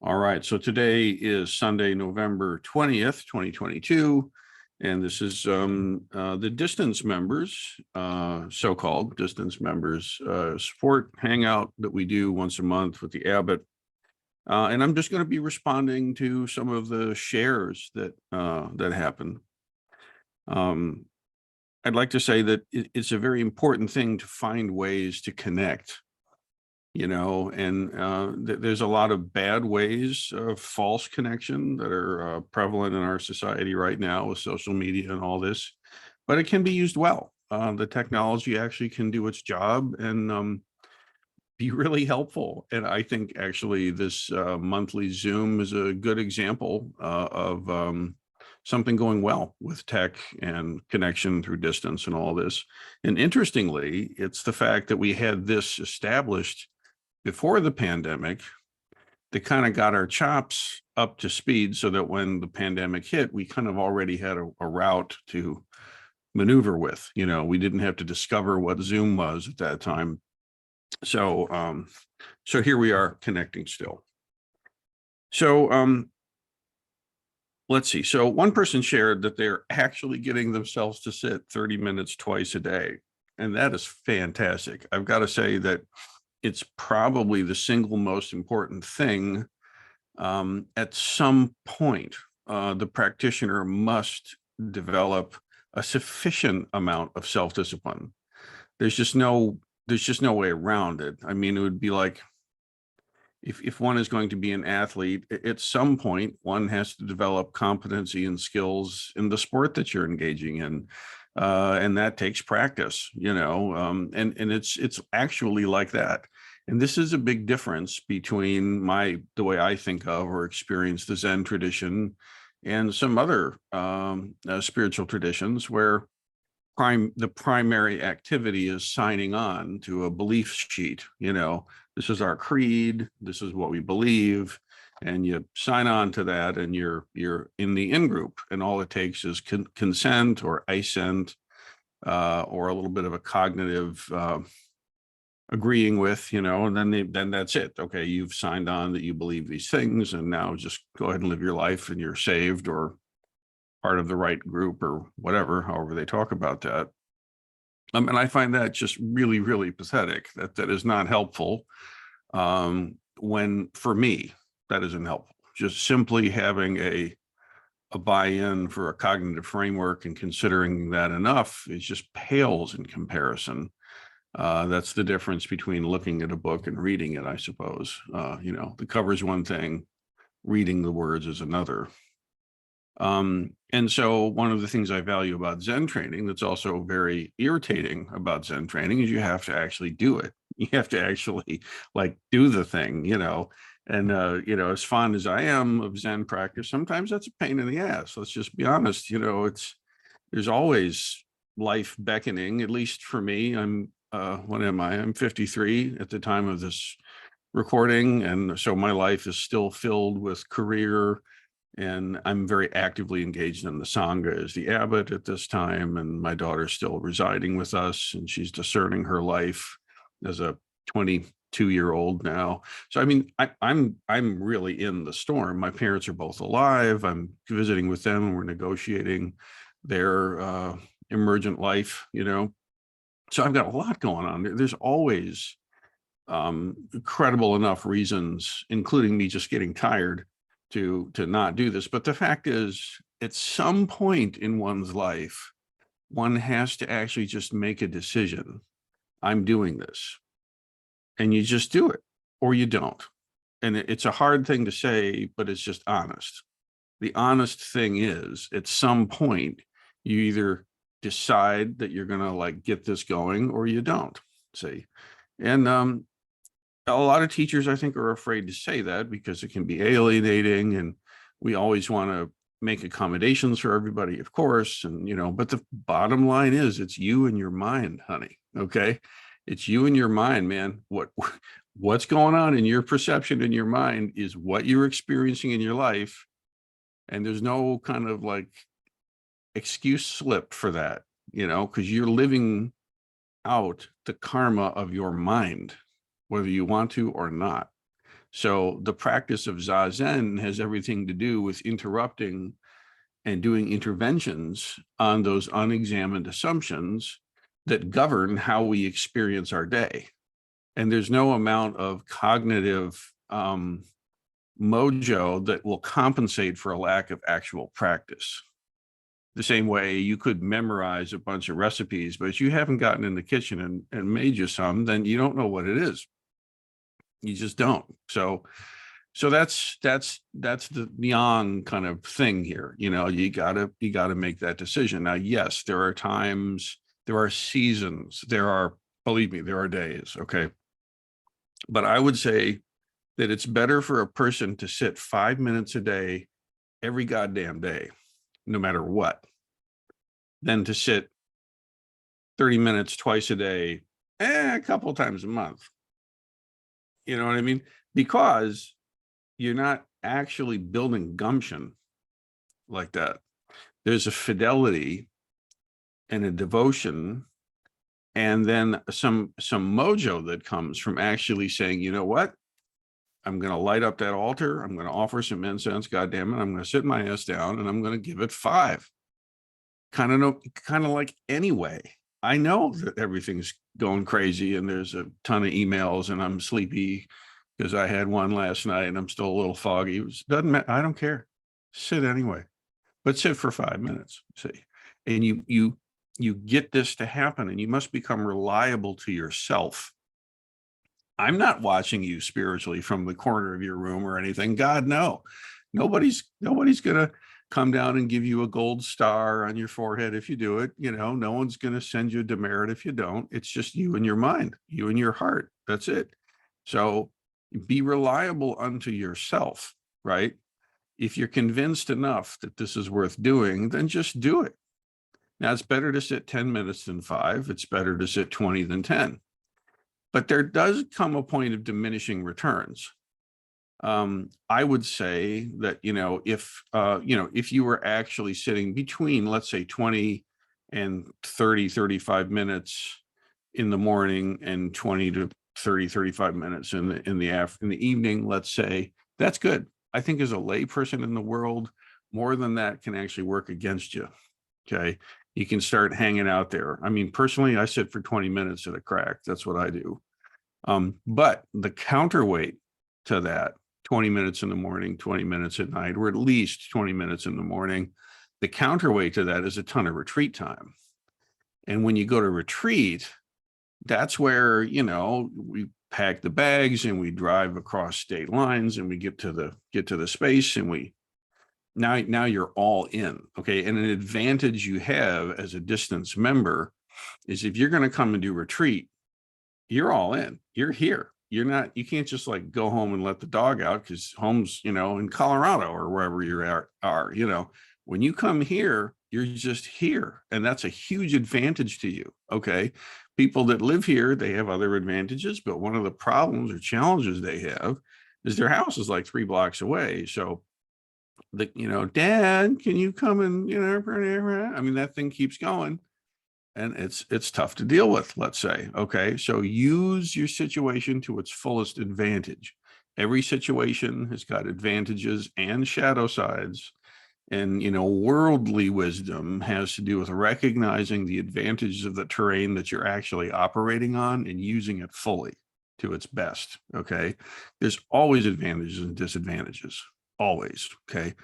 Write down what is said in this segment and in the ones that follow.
All right, so today is Sunday, November 20th, 2022, and this is the distance members, so-called distance members, support hangout that we do once a month with the Abbot. And I'm just going to be responding to some of the shares that happen. I'd like to say that it's a very important thing to find ways to connect. And there's a lot of bad ways of false connection that are prevalent in our society right now with social media and all this, but it can be used well. The technology actually can do its job and be really helpful. And I think actually this monthly Zoom is a good example of something going well with tech and connection through distance and all this. And interestingly, it's the fact that we had this established before the pandemic that kind of got our chops up to speed so that when the pandemic hit, we kind of already had a route to maneuver with. We didn't have to discover what Zoom was at that time. So here we are connecting still. So let's see. So one person shared that they're actually getting themselves to sit 30 minutes twice a day. And that is fantastic. I've got to say that it's probably the single most important thing. At some point, the practitioner must develop a sufficient amount of self-discipline. There's just no way around it. I mean, it would be like if one is going to be an athlete, at some point, one has to develop competency and skills in the sport that you're engaging in. And that takes practice, and it's actually like that. And this is a big difference between the way I think of or experience the Zen tradition and some other spiritual traditions where the primary activity is signing on to a belief sheet. This is our creed, this is what we believe, and you sign on to that, and you're in the in-group, and all it takes is consent or assent, or a little bit of a cognitive agreeing with, and then that's it. Okay, you've signed on that you believe these things, and now just go ahead and live your life, and you're saved or part of the right group or whatever, however they talk about that. And I find that just really, really pathetic. That is not helpful. When for me, that isn't helpful. Just simply having a buy-in for a cognitive framework and considering that enough is just pales in comparison. That's the difference between looking at a book and reading it, I suppose. The cover is one thing, reading the words is another. And so one of the things I value about Zen training that's also very irritating about Zen training is you have to actually do it. You have to actually do the thing, and as fond as I am of Zen practice, sometimes that's a pain in the ass. Let's just be honest. There's always life beckoning, at least for me. What am I? I'm 53 at the time of this recording. And so my life is still filled with career, and I'm very actively engaged in the Sangha as the Abbot at this time. And my daughter's still residing with us, and she's discerning her life as a 22-year-old now. So, I mean, I'm really in the storm. My parents are both alive. I'm visiting with them, and we're negotiating their emergent life, So I've got a lot going on. There's always credible enough reasons, including me just getting tired, to not do this. But the fact is, at some point in one's life, one has to actually just make a decision. I'm doing this. And you just do it, or you don't. And it's a hard thing to say, but it's just honest. The honest thing is, at some point, you either decide that you're going to get this going, or you don't. See, and a lot of teachers, I think, are afraid to say that because it can be alienating, and we always want to make accommodations for everybody, of course. And but the bottom line is, it's you and your mind, honey. Okay, it's you and your mind, man. What's going on in your perception in your mind is what you're experiencing in your life, and there's no kind of excuse slip for that, because you're living out the karma of your mind, whether you want to or not. So the practice of Zazen has everything to do with interrupting and doing interventions on those unexamined assumptions that govern how we experience our day. And there's no amount of cognitive mojo that will compensate for a lack of actual practice. The same way you could memorize a bunch of recipes, but if you haven't gotten in the kitchen and made you some, then you don't know what it is. You just don't. So that's the yang kind of thing here. You gotta make that decision. Now, yes, there are times, there are seasons, believe me, there are days. Okay. But I would say that it's better for a person to sit 5 minutes a day, every goddamn day, no matter what, than to sit 30 minutes twice a day, a couple of times a month. You know what I mean? Because you're not actually building gumption like that. There's a fidelity and a devotion, and then some mojo that comes from actually saying, you know what? I'm going to light up that altar. I'm going to offer some incense. God damn it. I'm going to sit my ass down and I'm going to give it 5. Kind of like, anyway, I know that everything's going crazy and there's a ton of emails and I'm sleepy because I had one last night and I'm still a little foggy. It doesn't matter. I don't care. Sit anyway, but sit for 5 minutes. See, and you get this to happen, and you must become reliable to yourself. I'm not watching you spiritually from the corner of your room or anything. God, no. Nobody's gonna come down and give you a gold star on your forehead if you do it. No one's gonna send you a demerit if you don't. It's just you and your mind, you and your heart. That's it. So be reliable unto yourself, right? If you're convinced enough that this is worth doing, then just do it. Now, it's better to sit 10 minutes than 5. It's better to sit 20 than 10. But there does come a point of diminishing returns. I would say that, if you were actually sitting between, let's say, 20 and 30, 35 minutes in the morning and 20 to 30, 35 minutes in the evening, let's say, that's good. I think as a lay person in the world, more than that can actually work against you. Okay. You can start hanging out there. I mean, personally, I sit for 20 minutes at a crack. That's what I do. But the counterweight to that, 20 minutes in the morning, 20 minutes at night, or at least 20 minutes in the morning, the counterweight to that is a ton of retreat time. And when you go to retreat, that's where, we pack the bags and we drive across state lines and we get to the space, and now you're all in. Okay. And an advantage you have as a distance member is if you're going to come and do retreat, you're all in. You're here. You can't just like go home and let the dog out, because home's, in Colorado or wherever you are. When you come here, you're just here. And that's a huge advantage to you. Okay. People that live here, they have other advantages, but one of the problems or challenges they have is their house is like 3 blocks away. So Dad, can you come and, I mean, that thing keeps going. And it's tough to deal with, let's say. Okay. So use your situation to its fullest advantage. Every situation has got advantages and shadow sides. And, worldly wisdom has to do with recognizing the advantages of the terrain that you're actually operating on and using it fully to its best. Okay. There's always advantages and disadvantages. Always. Okay.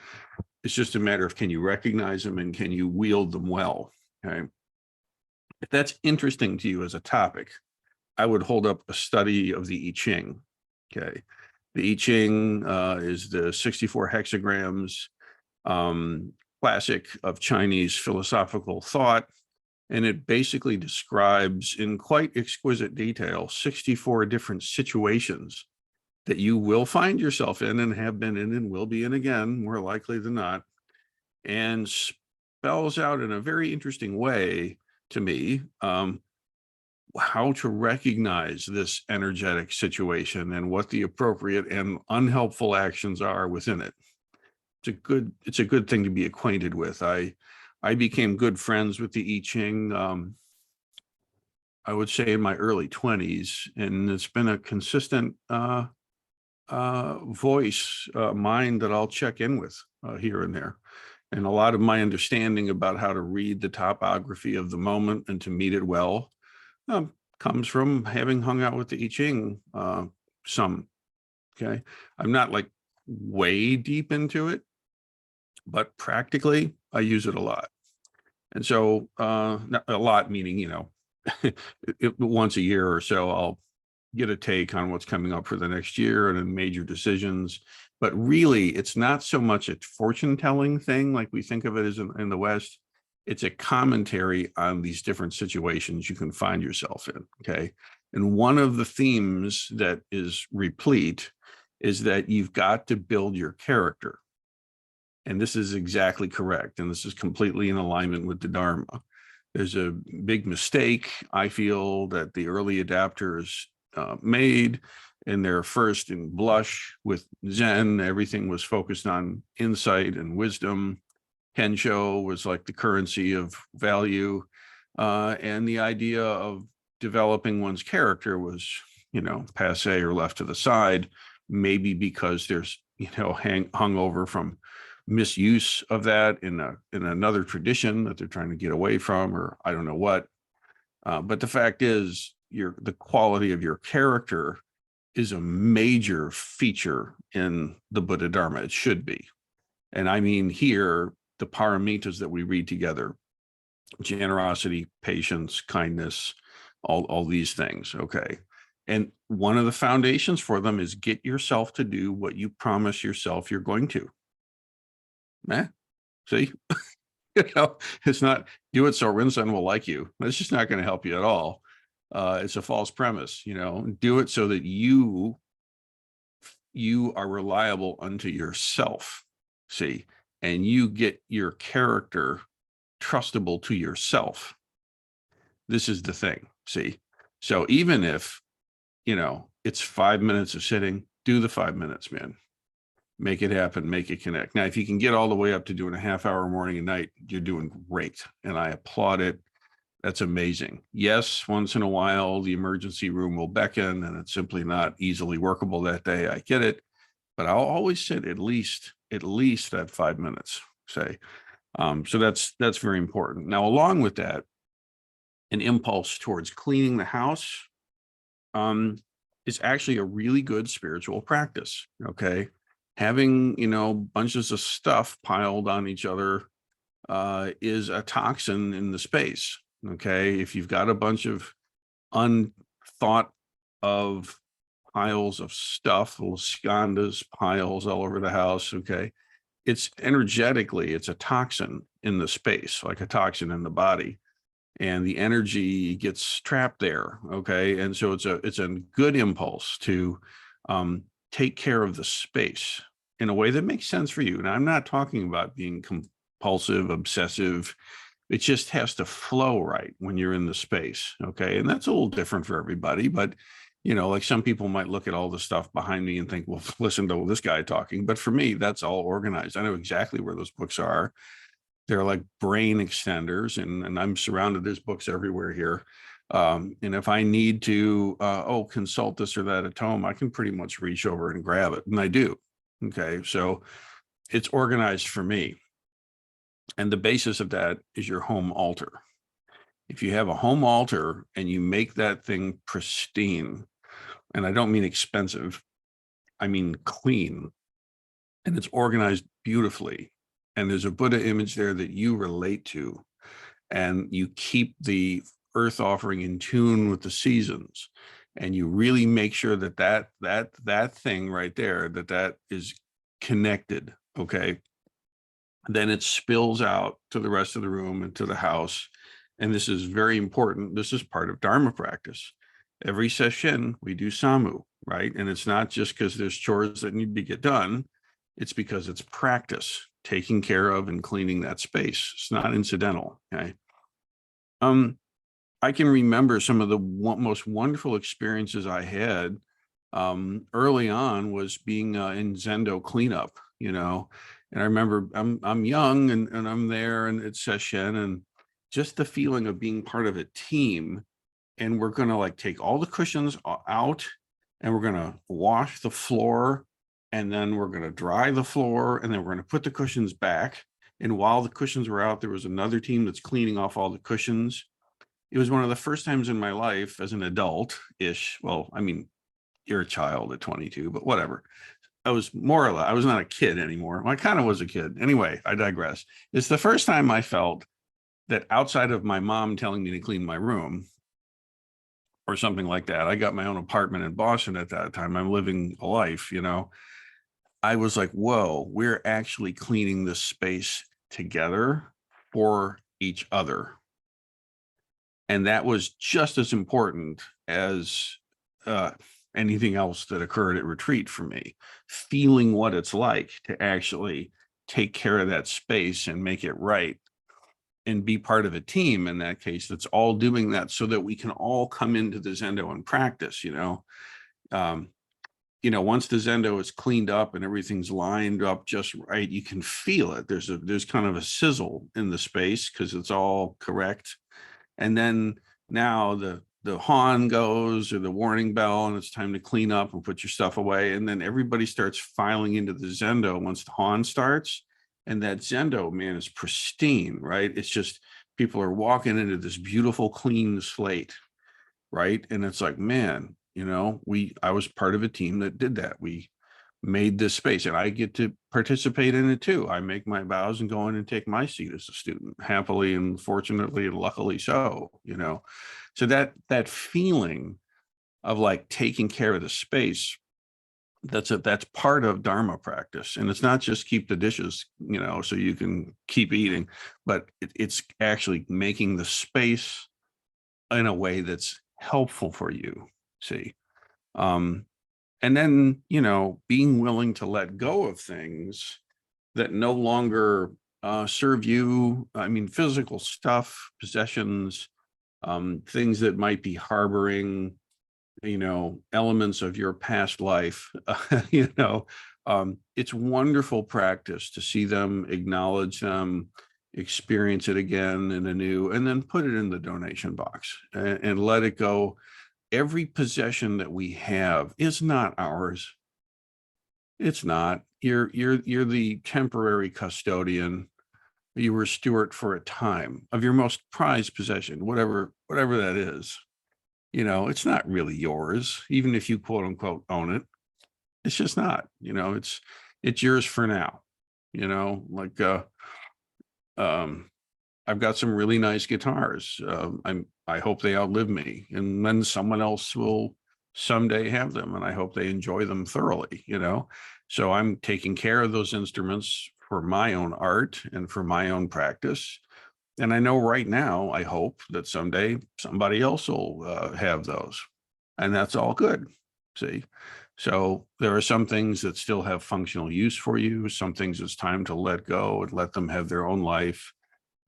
It's just a matter of, can you recognize them and can you wield them well? Okay. If that's interesting to you as a topic, I would hold up a study of the I-Ching. Okay. The I-Ching is the 64 hexagrams classic of Chinese philosophical thought. And it basically describes in quite exquisite detail 64 different situations that you will find yourself in and have been in and will be in again, more likely than not, and spells out in a very interesting way to me how to recognize this energetic situation and what the appropriate and unhelpful actions are within it. It's a good thing to be acquainted with. I became good friends with the I-Ching, I would say in my early 20s, and it's been a consistent voice, mind that I'll check in with here and there. And a lot of my understanding about how to read the topography of the moment and to meet it well comes from having hung out with the I-Ching some. Okay. I'm not like way deep into it, but practically I use it a lot. And so not a lot, meaning, you know, once a year or so, I'll get a take on what's coming up for the next year and then major decisions. But really, it's not so much a fortune telling thing like we think of it as in the West. It's a commentary on these different situations you can find yourself in. Okay. And one of the themes that is replete is that you've got to build your character. And this is exactly correct. And this is completely in alignment with the Dharma. There's a big mistake, I feel, that the early adapters made in their first in blush with Zen. Everything was focused on insight and wisdom. Kensho was like the currency of value. And the idea of developing one's character was, you know, passe or left to the side, maybe because there's, you know, hung over from misuse of that in another tradition that they're trying to get away from, or I don't know what. But the fact is, the quality of your character is a major feature in the Buddha Dharma. It should be. And I mean here, the paramitas that we read together, generosity, patience, kindness, all these things. Okay. And one of the foundations for them is get yourself to do what you promise yourself you're going to. See, you know, it's not do it so Rinsen will like you. That's just not going to help you at all. It's a false premise, you know. Do it so that you are reliable unto yourself. See, and you get your character trustable to yourself. This is the thing. See, so even if, you know, it's 5 minutes of sitting, do the 5 minutes, man. Make it happen, make it connect. Now, if you can get all the way up to doing a half-hour morning and night, you're doing great. And I applaud it. That's amazing. Yes, once in a while, the emergency room will beckon and it's simply not easily workable that day. I get it. But I'll always sit at least that 5 minutes, say. So that's very important. Now, along with that, an impulse towards cleaning the house is actually a really good spiritual practice. Okay. Having, you know, bunches of stuff piled on each other is a toxin in the space. Okay. If you've got a bunch of unthought of piles of stuff, little skandhas, piles all over the house. Okay. It's energetically, it's a toxin in the space, like a toxin in the body. And the energy gets trapped there. Okay. And so it's a good impulse to take care of the space in a way that makes sense for you. And I'm not talking about being compulsive, obsessive. It just has to flow right when you're in the space. Okay. And that's a little different for everybody. But, you know, like some people might look at all the stuff behind me and think, well, listen to this guy talking. But for me, that's all organized. I know exactly where those books are. They're like brain extenders, and I'm surrounded. There's books everywhere here. And if I need to, consult this or that at home, I can pretty much reach over and grab it. And I do. Okay. So it's organized for me. And the basis of that is your home altar. If you have a home altar and you make that thing pristine, and I don't mean expensive, I mean clean, and it's organized beautifully, and there's a Buddha image there that you relate to, and you keep the earth offering in tune with the seasons, and you really make sure that that thing right there, that is connected. Okay. Then it spills out to the rest of the room and to the house. And this is very important. This is part of Dharma practice. Every session we do samu, right? And it's not just because there's chores that need to get done. It's because it's practice, taking care of and cleaning that space. It's not incidental. Okay. I can remember some of the most wonderful experiences I had early on was being in Zendo cleanup, you know. And I remember I'm young and I'm there and it's session, and just the feeling of being part of a team, and we're going to like take all the cushions out and we're going to wash the floor, and then we're going to dry the floor, and then we're going to put the cushions back. And while the cushions were out, there was another team that's cleaning off all the cushions. It was one of the first times in my life as an adult-ish. Well, I mean, you're a child at 22, but whatever. I was more or less, I was not a kid anymore. Well, I kind of was a kid. Anyway, I digress. It's the first time I felt that outside of my mom telling me to clean my room or something like that, I got my own apartment in Boston at that time. I'm living a life, you know. I was like, whoa, we're actually cleaning this space together for each other. And that was just as important as anything else that occurred at retreat for me. Feeling what it's like to actually take care of that space and make it right, and be part of a team in that case that's all doing that, so that we can all come into the Zendo and practice, you know. Once the Zendo is cleaned up and everything's lined up just right, you can feel it. There's kind of a sizzle in the space because it's all correct. And then now the horn goes, or the warning bell, and it's time to clean up and put your stuff away. And then everybody starts filing into the Zendo once the horn starts. And that Zendo, man, is pristine, right? It's just people are walking into this beautiful, clean slate, right? And it's like, man, I was part of a team that did that. We made this space, and I get to participate in it too. I make my vows and go in and take my seat as a student, happily and fortunately and luckily so, So that feeling of like taking care of the space, that's part of Dharma practice. And it's not just keep the dishes, so you can keep eating, but it's actually making the space in a way that's helpful for you. See, and then, being willing to let go of things that no longer serve you. I mean, physical stuff, possessions, things that might be harboring, elements of your past life. It's wonderful practice to see them, acknowledge them, experience it again and anew, and then put it in the donation box and let it go. Every possession that we have is not ours. It's not. You're the temporary custodian. You were steward for a time of your most prized possession, whatever that is. It's not really yours, even if you quote unquote own it. It's just not. It's yours for now. Like I've got some really nice guitars. I hope they outlive me, and then someone else will someday have them, and I hope they enjoy them thoroughly, So I'm taking care of those instruments for my own art and for my own practice. And I know right now, I hope that someday somebody else will have those, and that's all good. See, so there are some things that still have functional use for you. Some things it's time to let go and let them have their own life.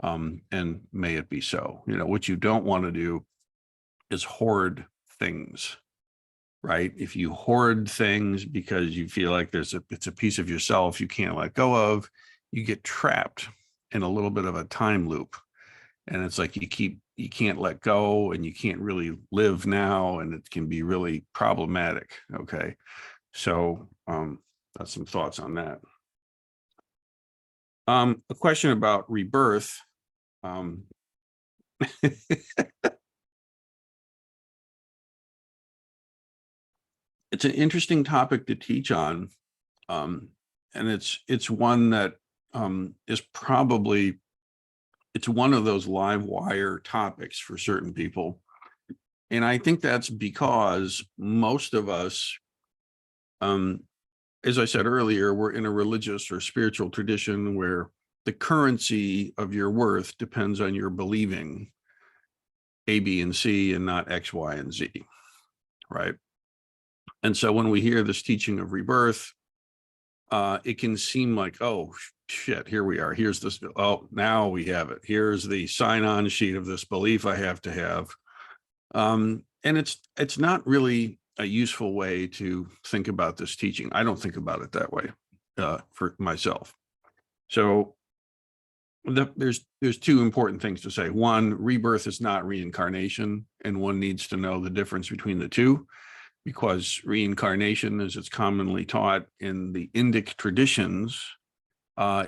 And may it be so. What you don't want to do is hoard things, right? If you hoard things because you feel like it's a piece of yourself you can't let go of, you get trapped in a little bit of a time loop. And it's like you can't let go, and you can't really live now, and it can be really problematic. Okay. So that's some thoughts on that. A question about rebirth. It's an interesting topic to teach on. And it's one that is probably, it's one of those live wire topics for certain people. And I think that's because most of us, as I said earlier, we're in a religious or spiritual tradition where the currency of your worth depends on your believing A, B, and C, and not X, Y, and Z, right? And so when we hear this teaching of rebirth, it can seem like, oh, shit, here we are. Here's this. Oh, now we have it. Here's the sign-on sheet of this belief I have to have. And it's not really a useful way to think about this teaching. I don't think about it that way for myself. So there's two important things to say. One, rebirth is not reincarnation, and one needs to know the difference between the two. because reincarnation, as it's commonly taught in the Indic traditions,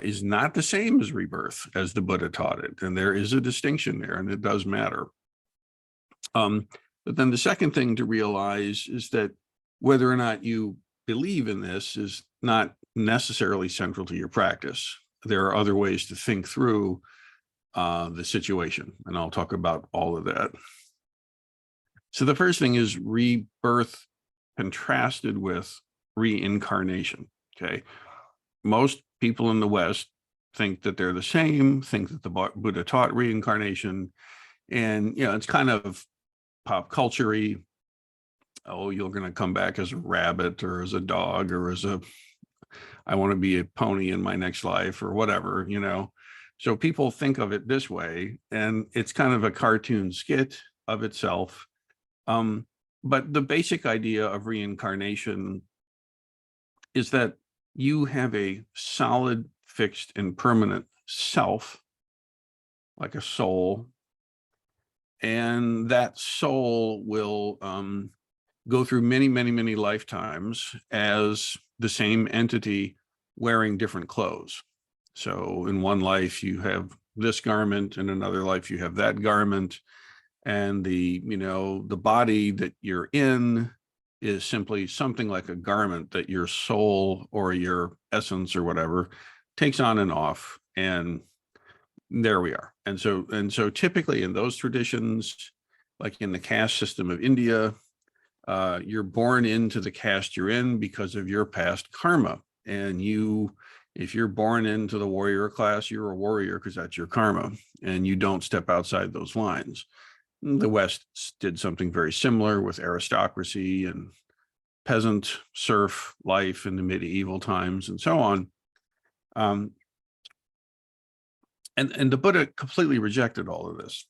is not the same as rebirth as the Buddha taught it. And there is a distinction there, and it does matter. But then the second thing to realize is that whether or not you believe in this is not necessarily central to your practice. There are other ways to think through the situation, and I'll talk about all of that. So the first thing is rebirth contrasted with reincarnation, okay? Most people in the West think that they're the same, think that the Buddha taught reincarnation, and, you know, it's kind of pop culture-y. Oh, you're going to come back as a rabbit or as a dog or as I want to be a pony in my next life or whatever, you know. So people think of it this way, and it's kind of a cartoon skit of itself. But the basic idea of reincarnation is that you have a solid, fixed, and permanent self, like a soul, and that soul will go through many, many, many lifetimes as the same entity wearing different clothes. So in one life, you have this garment, in another life, you have that garment. And the body that you're in is simply something like a garment that your soul or your essence or whatever takes on and off. And there we are. And so typically in those traditions, like in the caste system of India, you're born into the caste you're in because of your past karma. And if you're born into the warrior class, you're a warrior because that's your karma, and you don't step outside those lines. The West did something very similar with aristocracy and peasant serf life in the medieval times and so on. And the Buddha completely rejected all of this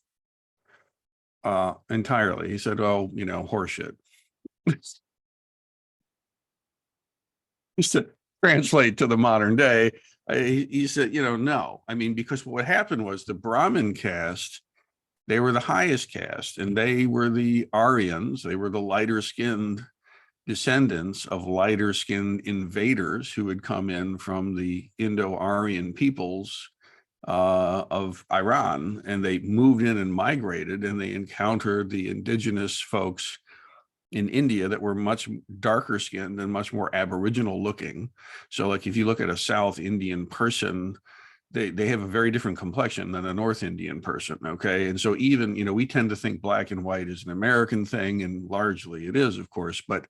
entirely. He said, oh, horseshit. Just to translate to the modern day, he said, no. I mean, because what happened was the Brahmin caste, they were the highest caste, and they were the Aryans. They were the lighter-skinned descendants of lighter-skinned invaders who had come in from the Indo-Aryan peoples of Iran, and they moved in and migrated, and they encountered the indigenous folks in India that were much darker skinned and much more aboriginal looking. So like if you look at a South Indian person, they have a very different complexion than a North Indian person, okay? And so even, we tend to think black and white is an American thing, and largely it is, of course, but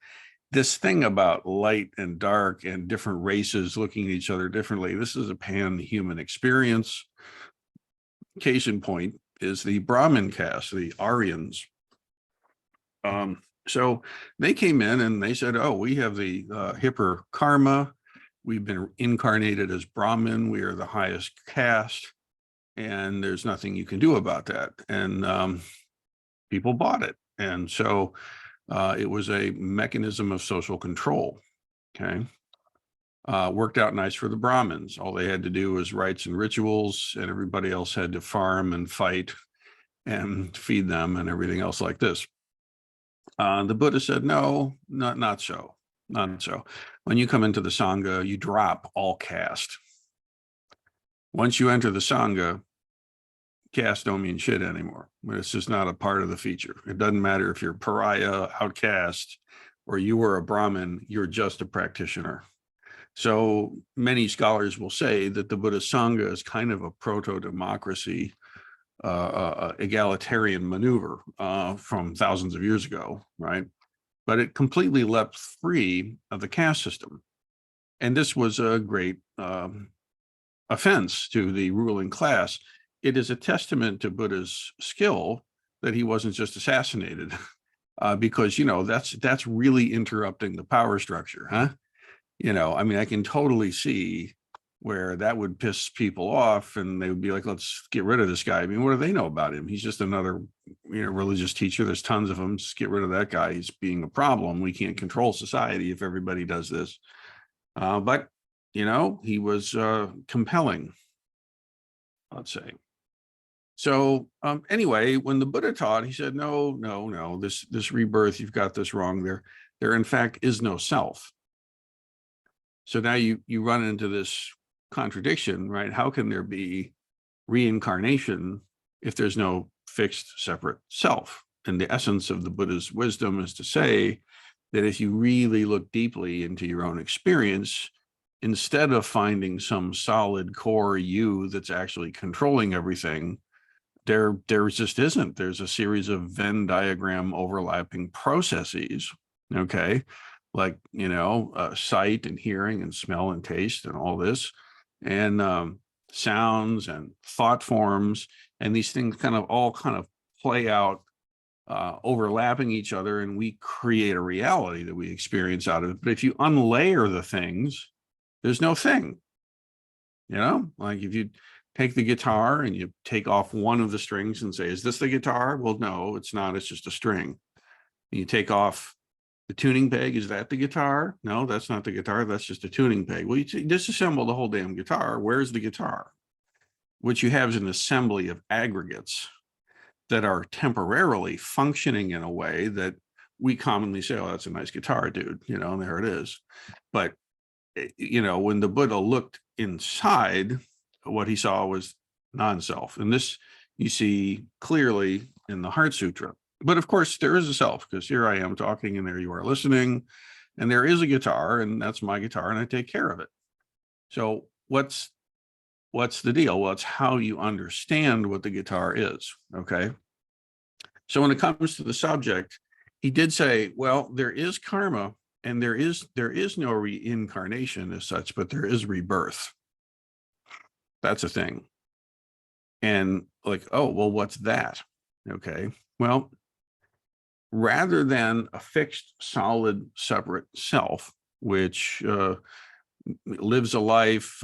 this thing about light and dark and different races looking at each other differently, this is a pan-human experience. Case in point is the Brahmin caste, the Aryans. So they came in and they said, oh, we have the hipper karma. We've been incarnated as Brahmin. We are the highest caste, and there's nothing you can do about that. And people bought it. And so it was a mechanism of social control, okay? Worked out nice for the Brahmins. All they had to do was rites and rituals, and everybody else had to farm and fight and feed them and everything else like this. The Buddha said, no, not so. Not so. When you come into the Sangha, you drop all caste. Once you enter the Sangha, caste don't mean shit anymore. It's just not a part of the feature. It doesn't matter if you're pariah, outcast, or you were a Brahmin, you're just a practitioner. So many scholars will say that the Buddhist Sangha is kind of a proto-democracy, egalitarian maneuver from thousands of years ago, right? But it completely leapt free of the caste system. And this was a great offense to the ruling class. It is a testament to Buddha's skill that he wasn't just assassinated, because, that's really interrupting the power structure, huh? I mean, I can totally see where that would piss people off, and they would be like, let's get rid of this guy. I mean, what do they know about him? He's just another, religious teacher. There's tons of them. Just get rid of that guy. He's being a problem. We can't control society if everybody does this. But, he was compelling, let's say. So anyway, when the Buddha taught, he said, no, this rebirth, you've got this wrong there. there in fact is no self. So now you run into this contradiction, right? How can there be reincarnation if there's no fixed separate self? And the essence of the Buddha's wisdom is to say that if you really look deeply into your own experience, instead of finding some solid core you that's actually controlling everything, there just isn't. There's a series of Venn diagram overlapping processes, okay? Like, sight and hearing and smell and taste and all this, and sounds and thought forms, and these things all play out, overlapping each other, and we create a reality that we experience out of it. But if you unlayer the things, there's no thing. Like if you take the guitar and you take off one of the strings and say, is this the guitar? Well, no, it's not. It's just a string. And you take off the tuning peg. Is that the guitar? No, that's not the guitar. That's just a tuning peg. Well, you disassemble the whole damn guitar. Where's the guitar? What you have is an assembly of aggregates that are temporarily functioning in a way that we commonly say, oh, that's a nice guitar, dude. And there it is. But, when the Buddha looked inside, what he saw was non-self. And this you see clearly in the Heart Sutra. But of course, there is a self, because here I am talking and there you are listening, and there is a guitar, and that's my guitar, and I take care of it. So what's the deal? Well, it's how you understand what the guitar is, okay? So when it comes to the subject, he did say, well, there is karma, and there is no reincarnation as such, but there is rebirth. That's a thing. And like, oh, well, what's that? Okay, well, rather than a fixed, solid, separate self, which lives a life,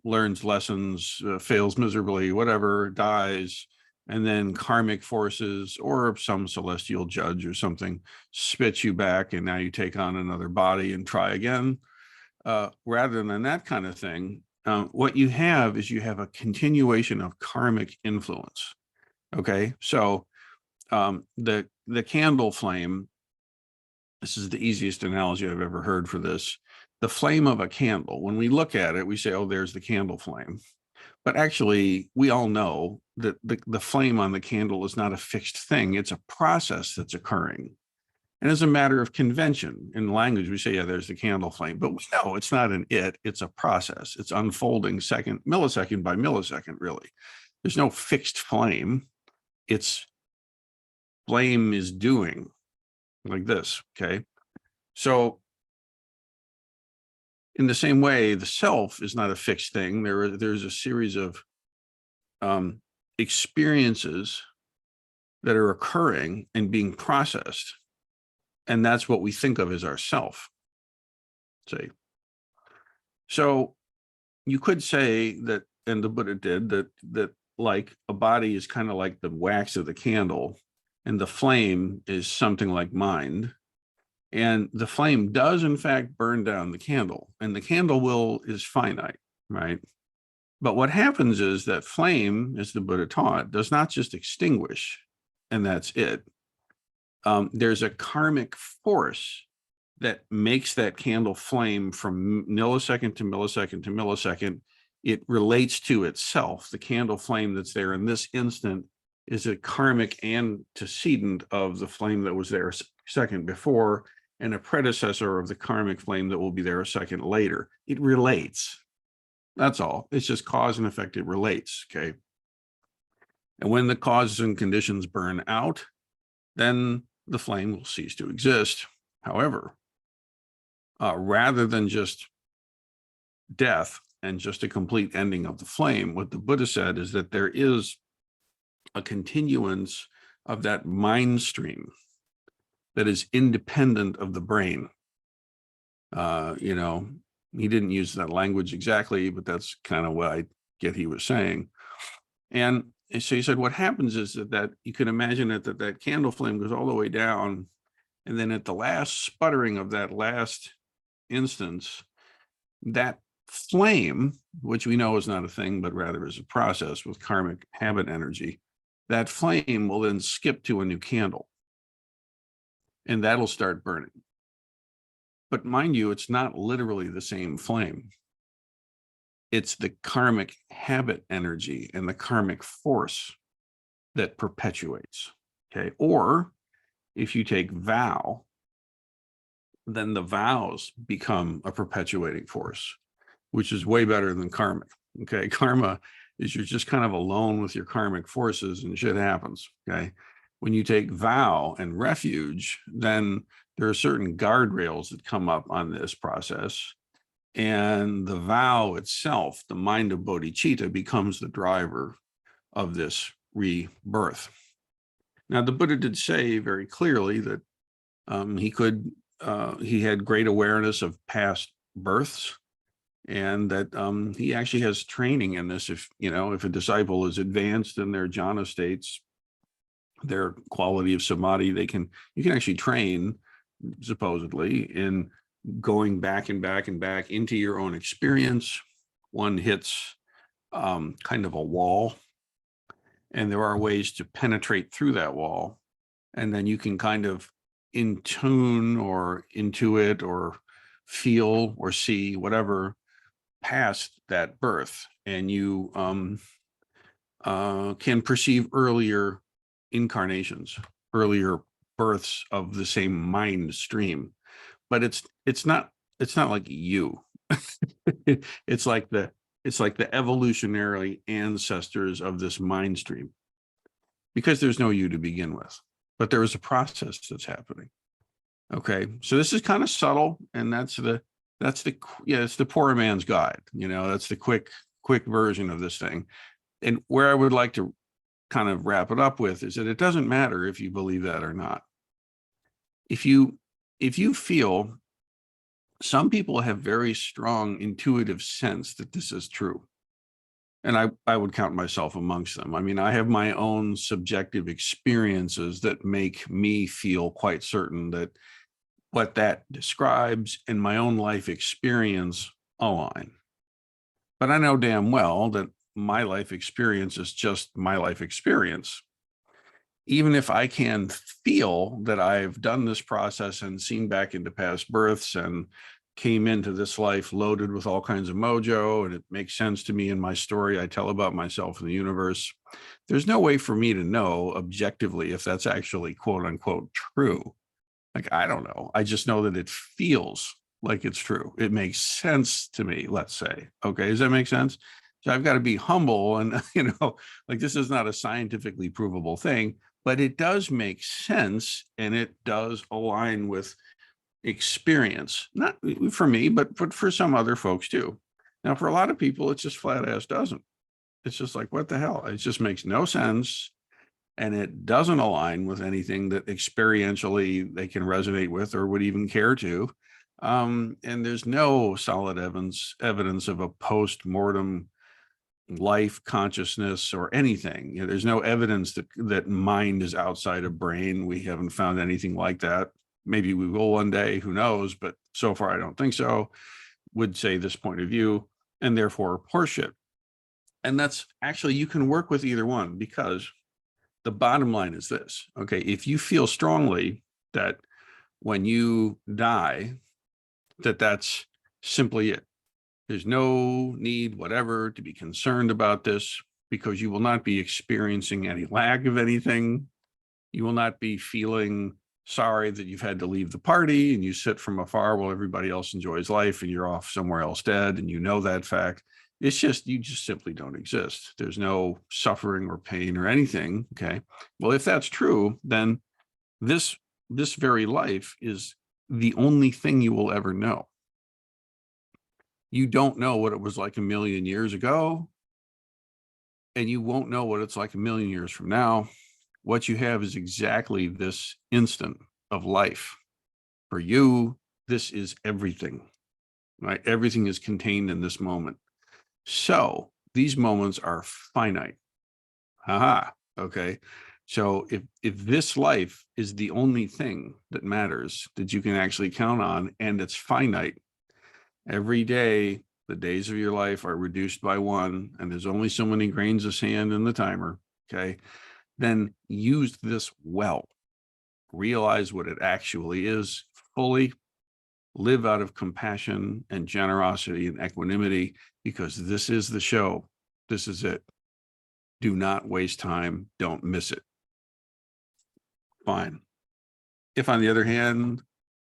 learns lessons, fails miserably, whatever, dies, and then karmic forces or some celestial judge or something spits you back, and now you take on another body and try again. Rather than that kind of thing, what you have is you have a continuation of karmic influence. Okay, so the candle flame, this is the easiest analogy I've ever heard for this. The flame of a candle, when we look at it, we say, oh, there's the candle flame. But actually, we all know that the flame on the candle is not a fixed thing. It's a process that's occurring. And as a matter of convention, in language, we say, yeah, there's the candle flame. But we know it's not an it's a process. It's unfolding millisecond by millisecond, really. There's no fixed flame. It's flame is doing like this, okay? So in the same way, the self is not a fixed thing. There's a series of experiences that are occurring and being processed. And that's what we think of as our self. See? So you could say that, and the Buddha did, that like a body is kind of like the wax of the candle, and the flame is something like mind. And the flame does, in fact, burn down the candle, and the candle is finite, right? But what happens is that flame, as the Buddha taught, does not just extinguish, and that's it. There's a karmic force that makes that candle flame from millisecond to millisecond to millisecond. It relates to itself. The candle flame that's there in this instant is a karmic antecedent of the flame that was there a second before, and a predecessor of the karmic flame that will be there a second later. It relates. That's all. It's just cause and effect. It relates, okay? And when the causes and conditions burn out, then the flame will cease to exist. However, rather than just death and just a complete ending of the flame, what the Buddha said is that there is a continuance of that mind stream that is independent of the brain. He didn't use that language exactly, but that's kind of what I get he was saying. And so he said, what happens is that you can imagine it, that candle flame goes all the way down, and then at the last sputtering of that last instance, that flame, which we know is not a thing, but rather is a process with karmic habit energy, that flame will then skip to a new candle, and that'll start burning. But mind you, it's not literally the same flame. It's the karmic habit energy and the karmic force that perpetuates. Okay. Or if you take vow, then the vows become a perpetuating force, which is way better than karmic. Okay. Karma is you're just kind of alone with your karmic forces and shit happens. Okay. When you take vow and refuge, then there are certain guardrails that come up on this process. And the vow itself, the mind of bodhicitta, becomes the driver of this rebirth. Now, the Buddha did say very clearly that he had great awareness of past births, and that he actually has training in this. If a disciple is advanced in their jhana states, their quality of samadhi, you can actually train, supposedly, in going back and back and back into your own experience. One hits kind of a wall, and there are ways to penetrate through that wall, and then you can kind of in tune or intuit or feel or see whatever past that birth, and you can perceive earlier incarnations, earlier births of the same mind stream. But it's not like you. it's like the evolutionary ancestors of this mind stream, because there's no you to begin with, but there is a process that's happening. Okay, so this is kind of subtle, and it's the poor man's guide. That's the quick version of this thing. And where I would like to kind of wrap it up with is that it doesn't matter if you believe that or not. If you feel, some people have very strong intuitive sense that this is true, and I would count myself amongst them. I mean, I have my own subjective experiences that make me feel quite certain that what that describes and my own life experience align. But I know damn well that my life experience is just my life experience. Even if I can feel that I've done this process and seen back into past births and came into this life loaded with all kinds of mojo, and it makes sense to me in my story I tell about myself in the universe, there's no way for me to know objectively if that's actually quote unquote true. Like, I don't know. I just know that it feels like it's true. It makes sense to me, let's say. Okay, does that make sense? So I've got to be humble, and like, this is not a scientifically provable thing, but it does make sense, and it does align with experience, not for me, but for some other folks too. Now, for a lot of people, it just flat ass doesn't. It's just like, what the hell? It just makes no sense, and it doesn't align with anything that experientially they can resonate with or would even care to. And there's no solid evidence of a post-mortem life consciousness or anything. There's no evidence that mind is outside of brain. We haven't found anything like that. Maybe we will one day, who knows, but so far I don't think so. Would say this point of view, and therefore horseshit. And that's actually, you can work with either one, because the bottom line is this. Okay, if you feel strongly that when you die, that's simply it, there's no need whatever to be concerned about this, because you will not be experiencing any lack of anything. You will not be feeling sorry that you've had to leave the party and you sit from afar while everybody else enjoys life and you're off somewhere else dead, and you know that fact. It's just, you just simply don't exist. There's no suffering or pain or anything. Okay, well, if that's true, then this very life is the only thing you will ever know. You don't know what it was like a million years ago, and you won't know what it's like a million years from now. What you have is exactly this instant of life. For you, this is everything, right? Everything is contained in this moment. So these moments are finite. Haha. Okay. So if this life is the only thing that matters, that you can actually count on, and it's finite, every day, the days of your life are reduced by one, and there's only so many grains of sand in the timer. Okay. Then use this well. Realize what it actually is fully, live out of compassion and generosity and equanimity, because this is the show. This is it. Do not waste time. Don't miss it. Fine. If, on the other hand,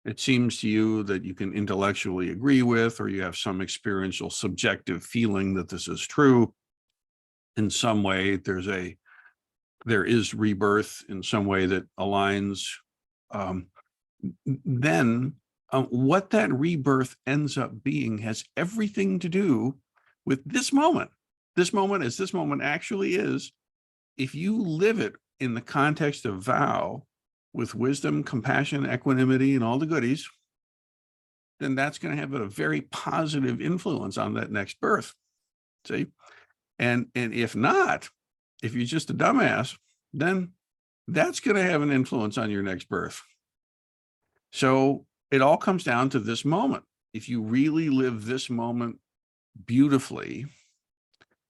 it seems to you that you can intellectually agree with, or you have some experiential subjective feeling that this is true, in some way, there is rebirth in some way that aligns, then what that rebirth ends up being has everything to do with this moment. This moment, as this moment actually is, if you live it in the context of vow, with wisdom, compassion, equanimity, and all the goodies, then that's going to have a very positive influence on that next birth. See? And if not, if you're just a dumbass, then that's going to have an influence on your next birth. So it all comes down to this moment. If you really live this moment beautifully,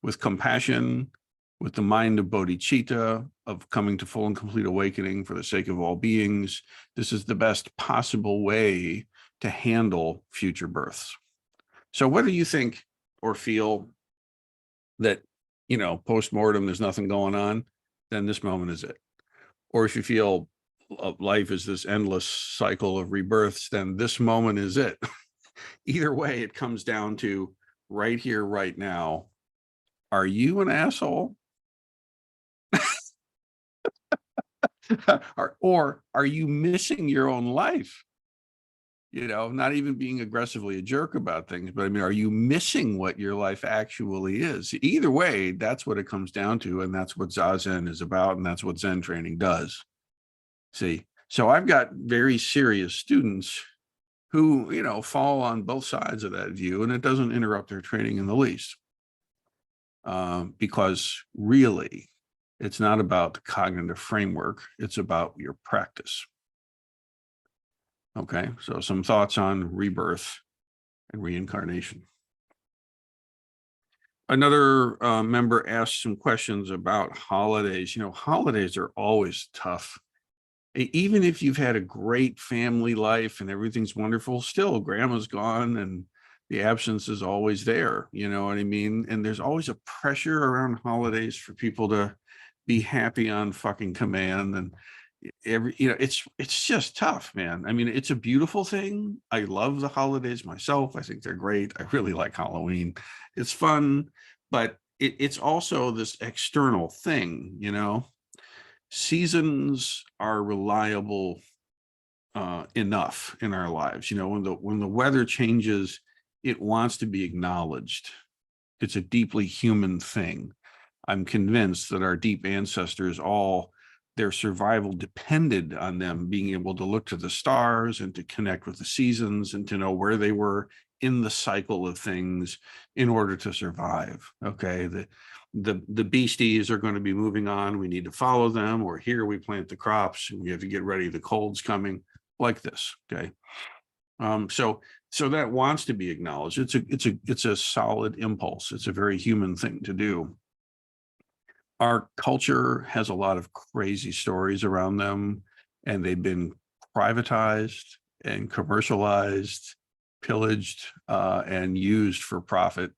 with compassion, with the mind of bodhicitta, of coming to full and complete awakening for the sake of all beings, this is the best possible way to handle future births. So whether you think or feel that, post-mortem, there's nothing going on, then this moment is it. Or if you feel life is this endless cycle of rebirths, then this moment is it. Either way, it comes down to right here, right now. Are you an asshole? or are you missing your own life? Not even being aggressively a jerk about things, but I mean, are you missing what your life actually is? Either way, that's what it comes down to. And that's what Zazen is about. And that's what Zen training does. See, so I've got very serious students who, fall on both sides of that view, and it doesn't interrupt their training in the least. Because really, it's not about the cognitive framework. It's about your practice. Okay, so some thoughts on rebirth and reincarnation. Another member asked some questions about holidays. Holidays are always tough. Even if you've had a great family life and everything's wonderful, still grandma's gone and the absence is always there. You know what I mean? And there's always a pressure around holidays for people to be happy on fucking command. And it's just tough, man. I mean, it's a beautiful thing. I love the holidays myself. I think they're great. I really like Halloween. It's fun, but it's also this external thing. Seasons are reliable enough in our lives. When the weather changes, it wants to be acknowledged. It's a deeply human thing. I'm convinced that our deep ancestors, their survival depended on them being able to look to the stars and to connect with the seasons and to know where they were in the cycle of things in order to survive. Okay, the beasties are going to be moving on. We need to follow them. Or here we plant the crops and we have to get ready. The cold's coming, like this. Okay, so that wants to be acknowledged. It's a solid impulse. It's a very human thing to do. Our culture has a lot of crazy stories around them, and they've been privatized and commercialized, pillaged, and used for profit.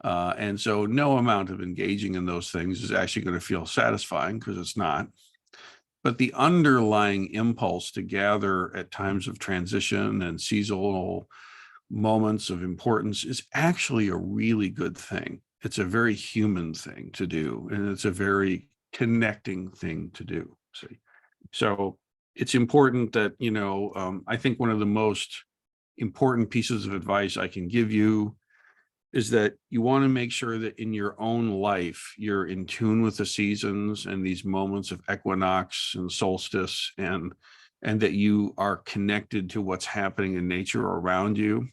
And so no amount of engaging in those things is actually going to feel satisfying, because it's not. But the underlying impulse to gather at times of transition and seasonal moments of importance is actually a really good thing. It's a very human thing to do, and it's a very connecting thing to do. See, so it's important that, I think one of the most important pieces of advice I can give you is that you want to make sure that in your own life, you're in tune with the seasons and these moments of equinox and solstice, and that you are connected to what's happening in nature around you.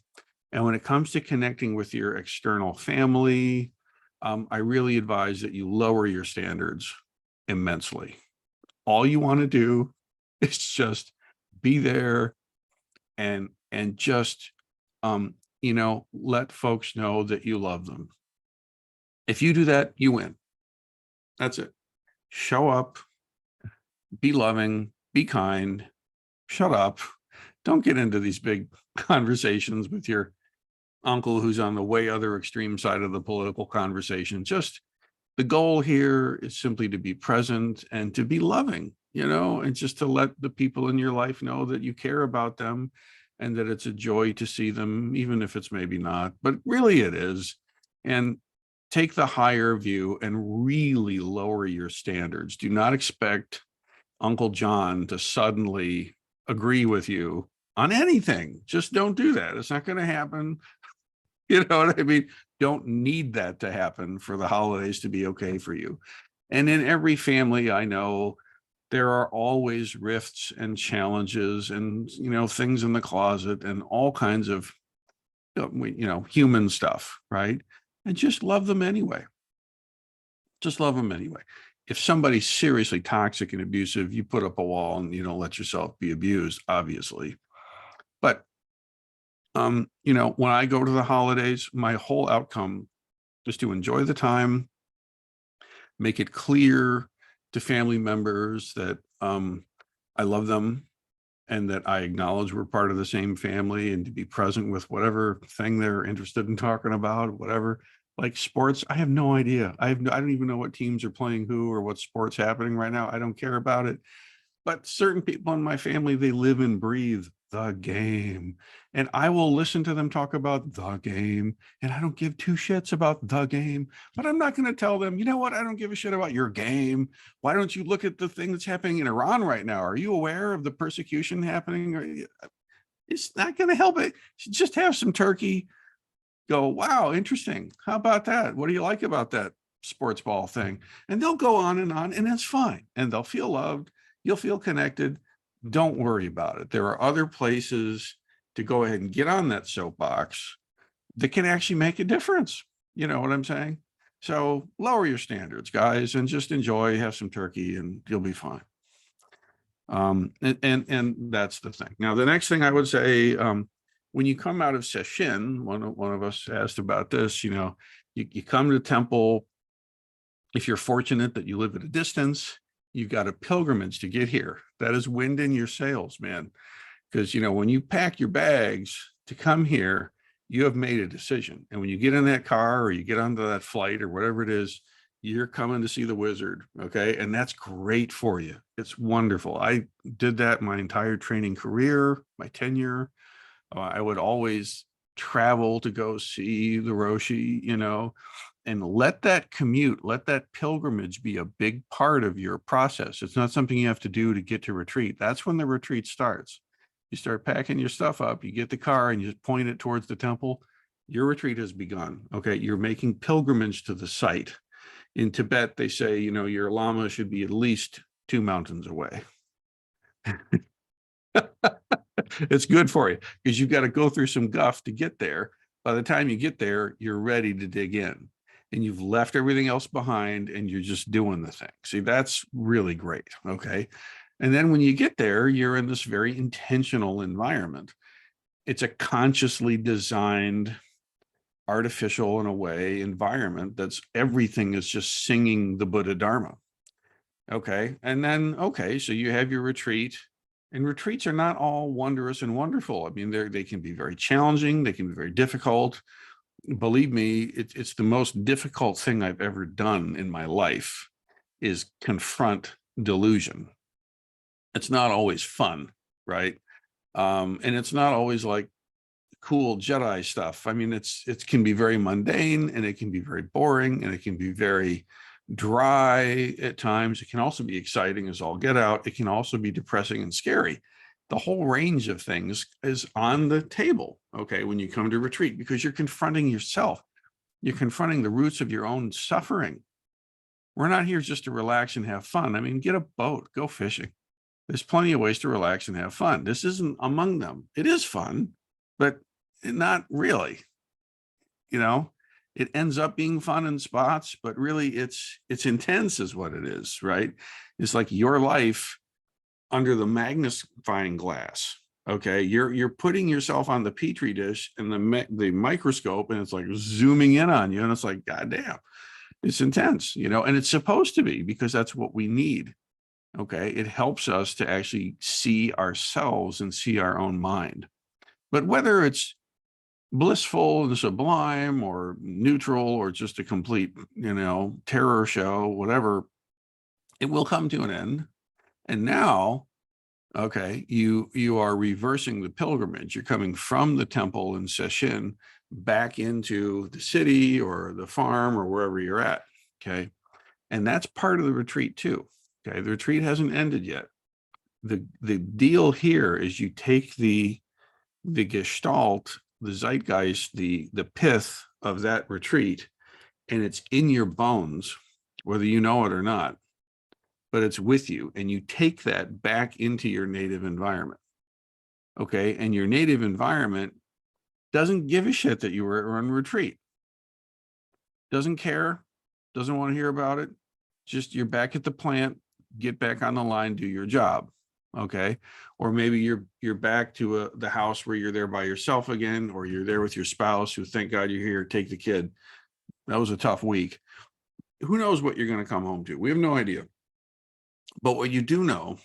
And when it comes to connecting with your external family, I really advise that you lower your standards immensely. All you want to do is just be there and just, let folks know that you love them. If you do that, you win. That's it. Show up, be loving, be kind, shut up, Don't get into these big conversations with your uncle who's on the way other extreme side of the political conversation. Just the goal here is simply to be present and to be loving, and just to let the people in your life know that you care about them and that it's a joy to see them, even if it's maybe not, but really it is. And take the higher view and really lower your standards. Do not expect Uncle John to suddenly agree with you on anything. Just don't do that. It's not going to happen. You know what I mean? Don't need that to happen for the holidays to be okay for you. And in every family I know, there are always rifts and challenges and, things in the closet and all kinds of, human stuff, right? And just love them anyway. Just love them anyway. If somebody's seriously toxic and abusive, you put up a wall and you don't let yourself be abused, obviously. But when I go to the holidays, my whole outcome is to enjoy the time, make it clear to family members that I love them and that I acknowledge we're part of the same family, and to be present with whatever thing they're interested in talking about, whatever. Like sports, I have no idea. I don't even know what teams are playing who or what sport's happening right now. I don't care about it. But certain people in my family, they live and breathe the game. And I will listen to them talk about the game. And I don't give two shits about the game. But I'm not going to tell them, you know what? I don't give a shit about your game. Why don't you look at the thing that's happening in Iran right now? Are you aware of the persecution happening? It's not going to help it. Just have some turkey. Go, wow, interesting. How about that? What do you like about that sports ball thing? And they'll go on, and that's fine. And they'll feel loved. You'll feel connected. Don't worry about it. There are other places to go ahead and get on that soapbox that can actually make a difference. You know what I'm saying? So lower your standards, guys, and just enjoy, have some turkey, and you'll be fine. And that's the thing. Now, the next thing I would say, when you come out of sesshin, one of us asked about this, you come to the temple. If you're fortunate that you live at a distance, you've got a pilgrimage to get here. That is wind in your sails, man. Because, when you pack your bags to come here, you have made a decision. And when you get in that car or you get onto that flight or whatever it is, you're coming to see the wizard. Okay. And that's great for you. It's wonderful. I did that my entire training career, my tenure. I would always travel to go see the Roshi, and let that commute, let that pilgrimage be a big part of your process. It's not something you have to do to get to retreat. That's when the retreat starts. You start packing your stuff up, you get the car and you just point it towards the temple. Your retreat has begun. Okay. You're making pilgrimage to the site. In Tibet, they say, your Lama should be at least 2 mountains away. It's good for you because you've got to go through some guff to get there. By the time you get there, you're ready to dig in, and you've left everything else behind and you're just doing the thing. See, that's really great. Okay. And then when you get there, you're in this very intentional environment. It's a consciously designed, artificial in a way, environment that's everything is just singing the Buddha Dharma. Okay. And then, so you have your retreat. And retreats are not all wondrous and wonderful. I mean, they can be very challenging. They can be very difficult. Believe me, it's the most difficult thing I've ever done in my life is confront delusion. It's not always fun, right? And it's not always like cool Jedi stuff. I mean, it can be very mundane, and it can be very boring, and it can be very dry at times. It can also be exciting as all get out. It can also be depressing and scary. The whole range of things is on the table, okay, when you come to retreat, because you're confronting yourself. You're confronting the roots of your own suffering. We're not here just to relax and have fun. I mean, get a boat, go fishing. There's plenty of ways to relax and have fun. This isn't among them. It is fun, but not really. It ends up being fun in spots, but really it's intense is what it is, right? It's like your life under the magnifying glass. Okay. You're putting yourself on the petri dish and the microscope, and it's like zooming in on you. And it's like, God damn, it's intense, and it's supposed to be, because that's what we need. Okay. It helps us to actually see ourselves and see our own mind. But whether it's blissful and sublime or neutral or just a complete, terror show, whatever, it will come to an end. And now, okay, you are reversing the pilgrimage. You're coming from the temple in Sesshin back into the city or the farm or wherever you're at. Okay. And that's part of the retreat too. Okay. The retreat hasn't ended yet. The deal here is you take the gestalt, the zeitgeist, the pith of that retreat, and it's in your bones, whether you know it or not, but it's with you, and you take that back into your native environment. Okay. And your native environment doesn't give a shit that you were on retreat, doesn't care, doesn't want to hear about it. Just you're back at the plant, get back on the line, do your job. Okay. Or maybe you're back to the house where you're there by yourself again, or you're there with your spouse who, thank God you're here, take the kid. That was a tough week. Who knows what you're going to come home to? We have no idea. But what you do know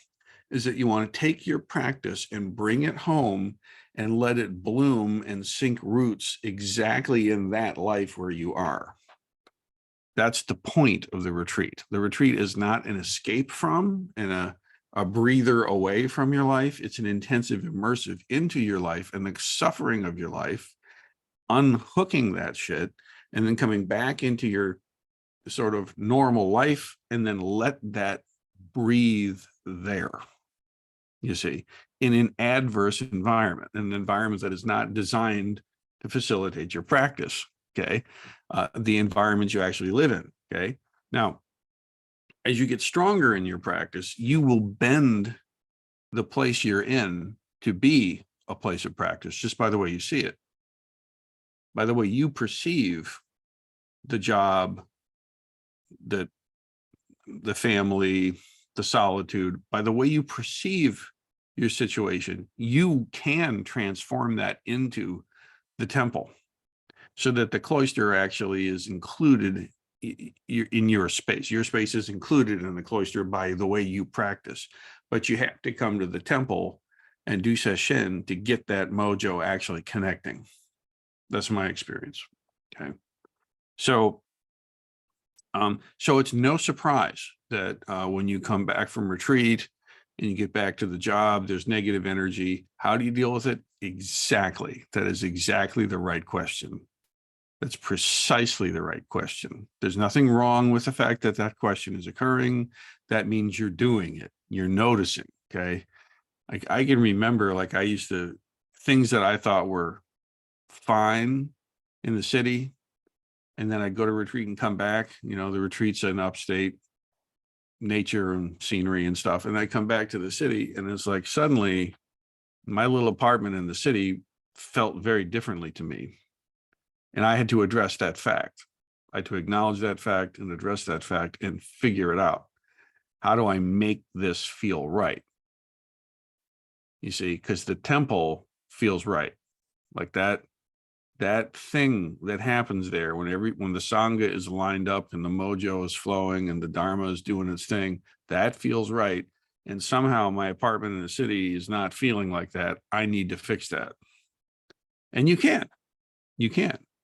is that you want to take your practice and bring it home and let it bloom and sink roots exactly in that life where you are. That's the point of the retreat. The retreat is not an escape from and a breather away from your life. It's an intensive immersive into your life and the suffering of your life, unhooking that shit, and then coming back into your sort of normal life, and then let that breathe there, you see, in an adverse environment, an environment that is not designed to facilitate your practice. Okay. The environment you actually live in. Okay. Now, as you get stronger in your practice, you will bend the place you're in to be a place of practice just by the way you see it, by the way you perceive the job, the family, the solitude, by the way you perceive your situation. You can transform that into the temple so that the cloister actually is included in your space. Your space is included in the cloister by the way you practice, but you have to come to the temple and do sesshin to get that mojo actually connecting. That's my experience. Okay. So it's no surprise that when you come back from retreat and you get back to the job, there's negative energy. How do you deal with it? Exactly. That is exactly the right question. That's precisely the right question. There's nothing wrong with the fact that that question is occurring. That means you're doing it. You're noticing. Okay. I can remember, like, I used to, things that I thought were fine in the city, and then I'd go to retreat and come back. The retreat's in upstate, nature and scenery and stuff. And I come back to the city, and it's like suddenly my little apartment in the city felt very differently to me. And I had to address that fact. I had to acknowledge that fact and address that fact and figure it out. How do I make this feel right? You see, because the temple feels right. Like that thing that happens there when the sangha is lined up and the mojo is flowing and the dharma is doing its thing, that feels right. And somehow my apartment in the city is not feeling like that. I need to fix that. And you can,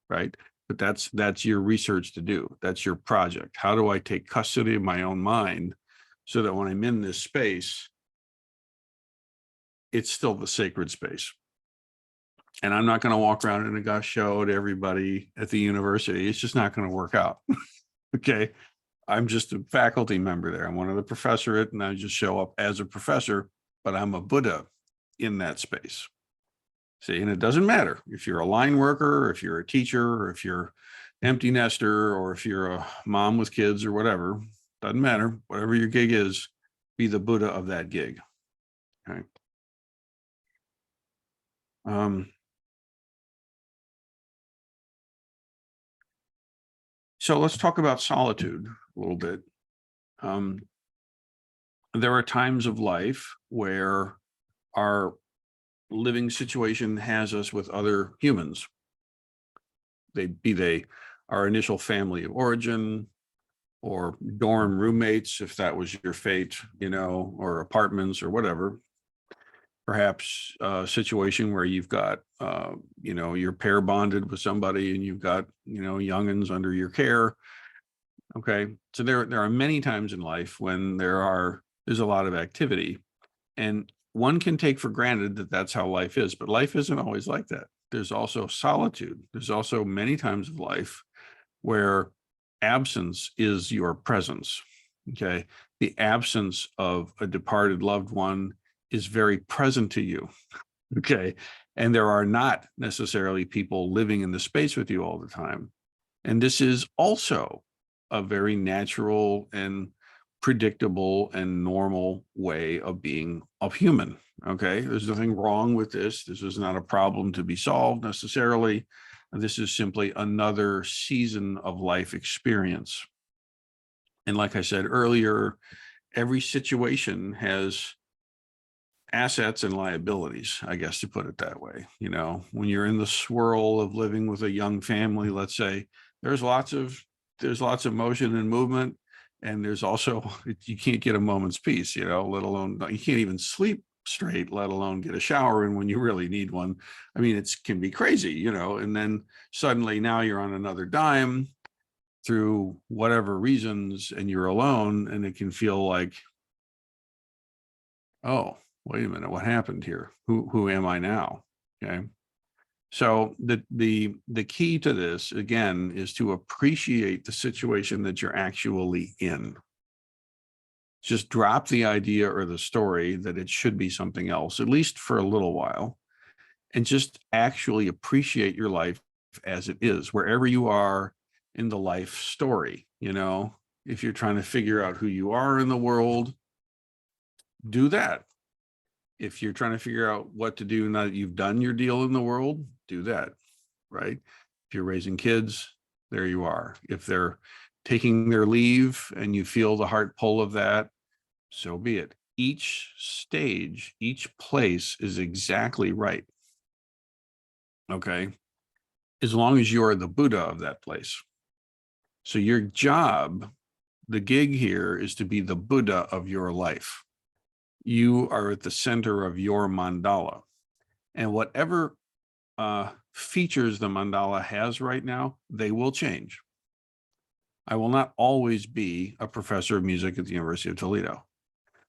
right? But that's your research to do. That's your project. How do I take custody of my own mind so that when I'm in this space, it's still the sacred space? And I'm not going to walk around in a gosh show to everybody at the university. It's just not going to work out. Okay. I'm just a faculty member there. I'm one of the professorate, and I just show up as a professor, but I'm a Buddha in that space. See, and it doesn't matter if you're a line worker, or if you're a teacher, or if you're empty nester, or if you're a mom with kids or whatever. Doesn't matter. Whatever your gig is, be the Buddha of that gig. Okay. So let's talk about solitude a little bit. There are times of life where our living situation has us with other humans. They our initial family of origin, or dorm roommates, if that was your fate, or apartments or whatever. Perhaps a situation where you've got, you're pair bonded with somebody and you've got, youngins under your care. Okay. So there are many times in life when there's a lot of activity, and one can take for granted that that's how life is, but life isn't always like that. There's also solitude. There's also many times of life where absence is your presence. Okay. The absence of a departed loved one is very present to you. Okay. And there are not necessarily people living in the space with you all the time. And this is also a very natural and predictable and normal way of being of human. Okay. There's nothing wrong with this. This is not a problem to be solved necessarily. This is simply another season of life experience. And like I said earlier, every situation has assets and liabilities, I guess, to put it that way. When you're in the swirl of living with a young family, let's say, there's lots of motion and movement, and there's also, you can't get a moment's peace, let alone, you can't even sleep straight, let alone get a shower in when you really need one. I mean, it can be crazy, and then suddenly now you're on another dime through whatever reasons, and you're alone, and it can feel like, oh, wait a minute, what happened here? Who am I now? Okay. So the key to this, again, is to appreciate the situation that you're actually in. Just drop the idea or the story that it should be something else, at least for a little while, and just actually appreciate your life as it is, wherever you are in the life story. If you're trying to figure out who you are in the world, do that. If you're trying to figure out what to do now that you've done your deal in the world, do that, right? If you're raising kids, there you are. If they're taking their leave and you feel the heart pull of that, so be it. Each stage, each place is exactly right. Okay. As long as you're the Buddha of that place. So your job, the gig here, is to be the Buddha of your life. You are at the center of your mandala. And whatever features the mandala has right now, they will change. I will not always be a professor of music at the University of Toledo.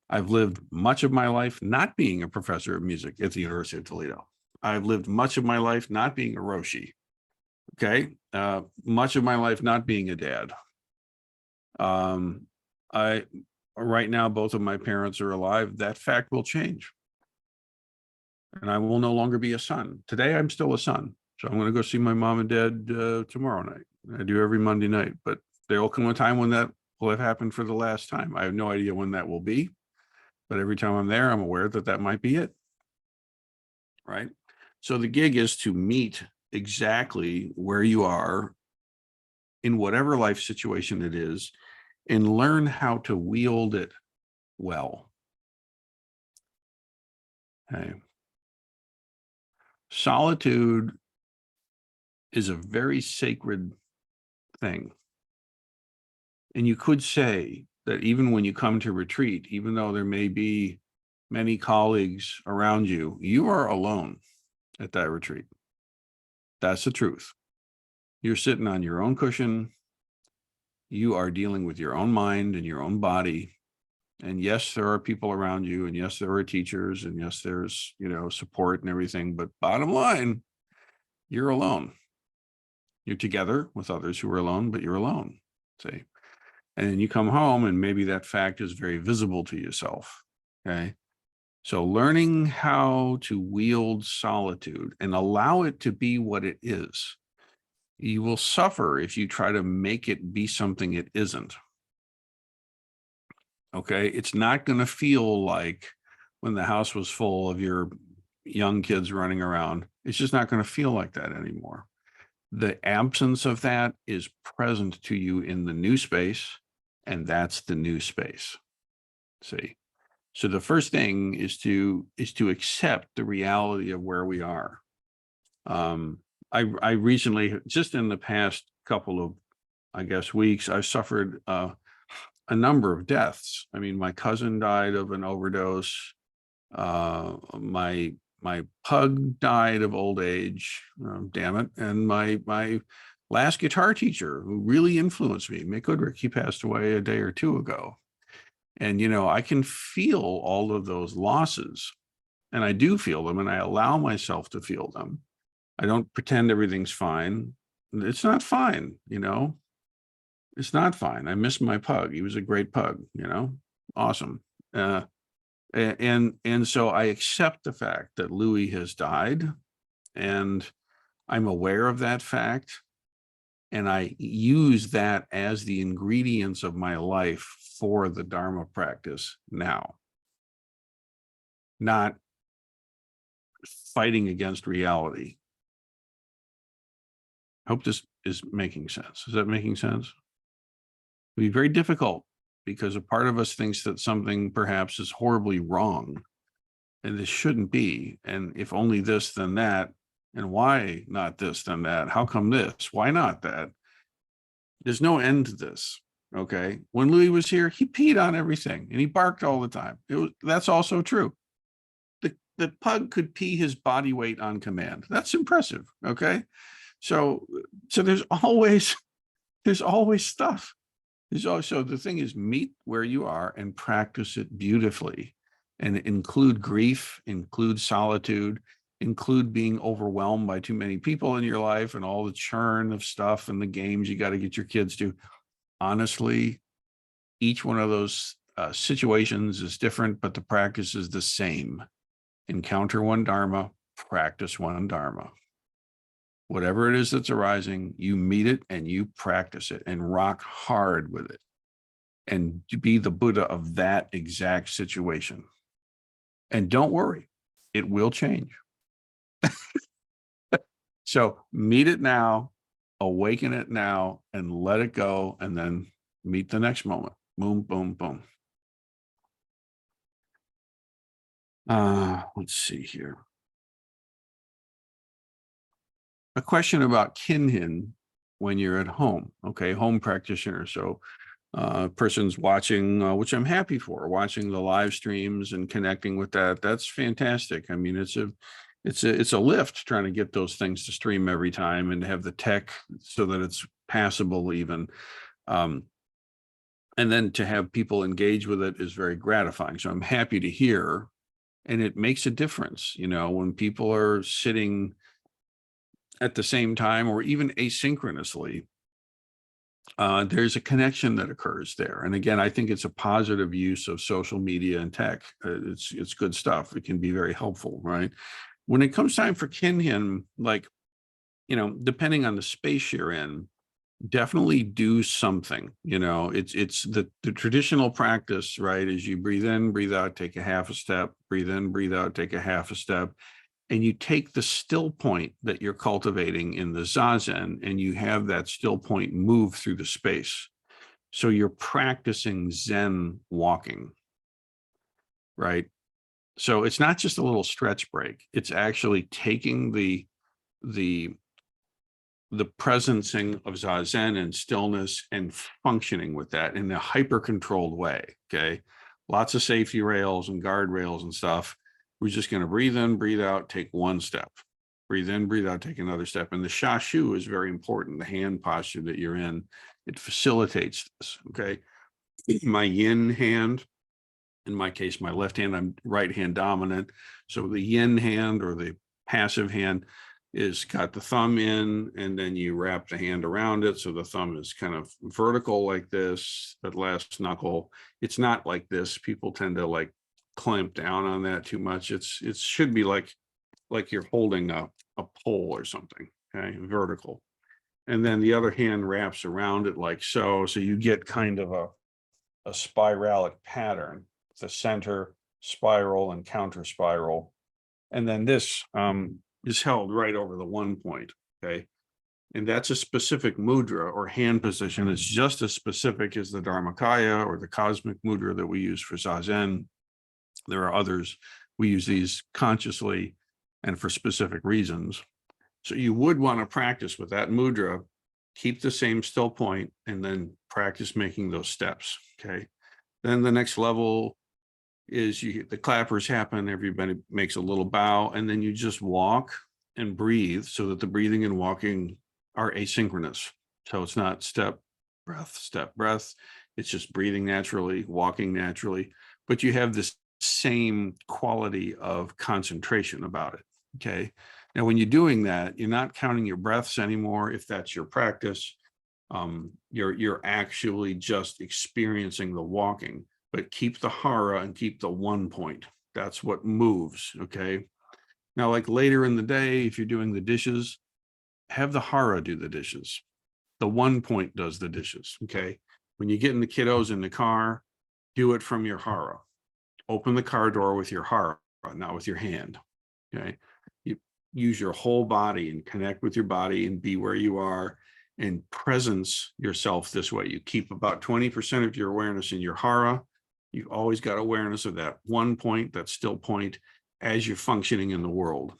I've lived much of my life not being a professor of music at the University of Toledo. I've lived much of my life not being a Roshi. Okay. Much of my life not being a dad. Right now, both of my parents are alive. That fact will change. And I will no longer be a son. Today, I'm still a son. So I'm going to go see my mom and dad tomorrow night. I do every Monday night, but there will come a time when that will have happened for the last time. I have no idea when that will be, but every time I'm there, I'm aware that that might be it. Right. So the gig is to meet exactly where you are in whatever life situation it is and learn how to wield it well. Okay. Solitude is a very sacred thing. And you could say that even when you come to retreat, even though there may be many colleagues around you, you are alone at that retreat. That's the truth. You're sitting on your own cushion. You are dealing with your own mind and your own body. And yes, there are people around you. And yes, there are teachers. And yes, there's, support and everything. But bottom line, you're alone. You're together with others who are alone, but you're alone. See? And then you come home and maybe that fact is very visible to yourself. Okay. So learning how to wield solitude and allow it to be what it is. You will suffer if you try to make it be something it isn't. Okay. It's not going to feel like when the house was full of your young kids running around. It's just not going to feel like that anymore. The absence of that is present to you in the new space, and that's the new space. See? So the first thing is to accept the reality of where we are. I recently, just in the past couple of I guess, weeks, I've suffered a number of deaths. I mean, my cousin died of an overdose. My pug died of old age. Damn it! And my last guitar teacher, who really influenced me, Mick Goodrick, he passed away a day or two ago. And I can feel all of those losses, and I do feel them, and I allow myself to feel them. I don't pretend everything's fine. It's not fine. It's not fine. I miss my pug. He was a great pug. Awesome. And so I accept the fact that Louis has died, and I'm aware of that fact, and I use that as the ingredients of my life for the Dharma practice now, not fighting against reality. I hope this is making sense. Is that making sense? It'd be very difficult, because a part of us thinks that something perhaps is horribly wrong, and this shouldn't be. And if only this, then that. And why not this, then that? How come this? Why not that? There's no end to this. Okay. When Louis was here, he peed on everything and he barked all the time. That's also true. The pug could pee his body weight on command. That's impressive. Okay. So there's always stuff. There's also, the thing is, meet where you are and practice it beautifully, and include grief, include solitude, include being overwhelmed by too many people in your life and all the churn of stuff and the games you got to get your kids to. Honestly, each one of those situations is different, but the practice is the same. Encounter one Dharma, practice one Dharma. Whatever it is that's arising, you meet it and you practice it and rock hard with it, and be the Buddha of that exact situation. And don't worry, it will change. So meet it now, awaken it now, and let it go, and then meet the next moment. Boom, boom, boom. Let's see here. A question about kinhin when you're at home. Okay, home practitioner. So person's watching, which I'm happy for, watching the live streams and connecting with that. That's fantastic. I mean, it's a lift trying to get those things to stream every time and to have the tech so that it's passable even. And then to have people engage with it is very gratifying. So I'm happy to hear, and it makes a difference, when people are sitting at the same time or even asynchronously. There's a connection that occurs there. And again, I think it's a positive use of social media and tech. It's good stuff. It can be very helpful, right? When it comes time for kinhin, depending on the space you're in, definitely do something. It's the traditional practice, right? As you breathe in, breathe out, take a half a step, breathe in, breathe out, take a half a step. And you take the still point that you're cultivating in the Zazen, and you have that still point move through the space. So you're practicing Zen walking, right? So it's not just a little stretch break. It's actually taking the presencing of Zazen and stillness and functioning with that in a hyper-controlled way, okay? Lots of safety rails and guardrails and stuff. We're just going to breathe in, breathe out, take one step. Breathe in, breathe out, take another step. And the shashu is very important, the hand posture that you're in. It facilitates this, okay? My yin hand, in my case, my left hand, I'm right hand dominant. So the yin hand, or the passive hand, is got the thumb in, and then you wrap the hand around it. So the thumb is kind of vertical like this, that last knuckle. It's not like this. People tend to clamp down on that too much. It should be like you're holding a pole or something, okay, vertical. And then the other hand wraps around it like so. So you get kind of a spiralic pattern, the center, spiral, and counter spiral. And then this is held right over the one point, okay? And that's a specific mudra or hand position. It's just as specific as the Dharmakaya or the cosmic mudra that we use for Zazen. There are others. We use these consciously and for specific reasons. So you would want to practice with that mudra keep the same still point, and then practice making those steps. Okay. Then the next level is the clappers happen, everybody makes a little bow, and then you just walk and breathe so that the breathing and walking are asynchronous. So it's not step, breath. It's just breathing naturally, walking naturally, but you have this same quality of concentration about it. Okay. Now, when you're doing that, you're not counting your breaths anymore. If that's your practice, you're actually just experiencing the walking, but keep the hara and keep the 1 point. That's what moves. Okay. Now, like later in the day, if you're doing the dishes, have the hara do the dishes. The 1 point does the dishes. Okay. When you get in the kiddos in the car, do it from your hara. Open the car door with your hara, not with your hand. Okay. You use your whole body and connect with your body and be where you are and presence yourself this way. You keep about 20% of your awareness in your hara. You've always got awareness of that 1 point, that still point, as you're functioning in the world.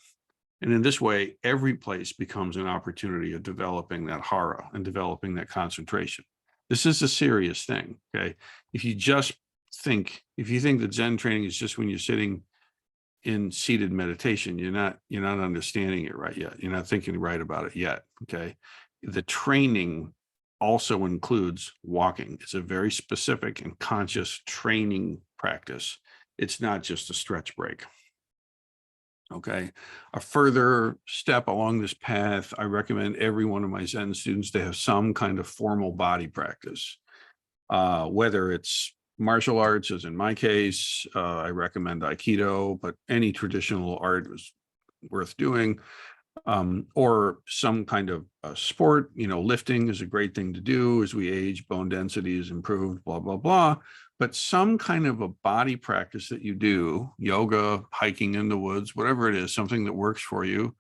And in this way, every place becomes an opportunity of developing that hara and developing that concentration. This is a serious thing. Okay. If you think that Zen training is just when you're sitting in seated meditation, you're not understanding it right yet. You're not thinking right about it yet. Okay. The training also includes walking. It's a very specific and conscious training practice. It's not just a stretch break. Okay. A further step along this path, I recommend every one of my Zen students to have some kind of formal body practice, whether it's martial arts, as in my case. I recommend Aikido, but any traditional art is worth doing. Or some kind of sport. Lifting is a great thing to do as we age, bone density is improved, blah, blah, blah. But some kind of a body practice that you do, yoga, hiking in the woods, whatever it is, something that works for you.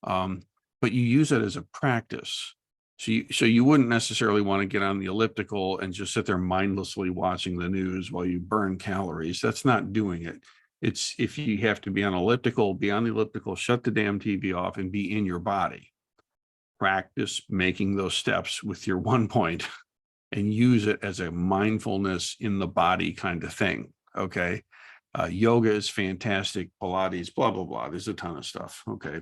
But you use it as a practice. So you wouldn't necessarily want to get on the elliptical and just sit there mindlessly watching the news while you burn calories. That's not doing it. It's if you have to be on the elliptical, shut the damn TV off and be in your body. Practice making those steps with your 1 point and use it as a mindfulness in the body kind of thing. Okay. Yoga is fantastic. Pilates, blah, blah, blah. There's a ton of stuff. Okay.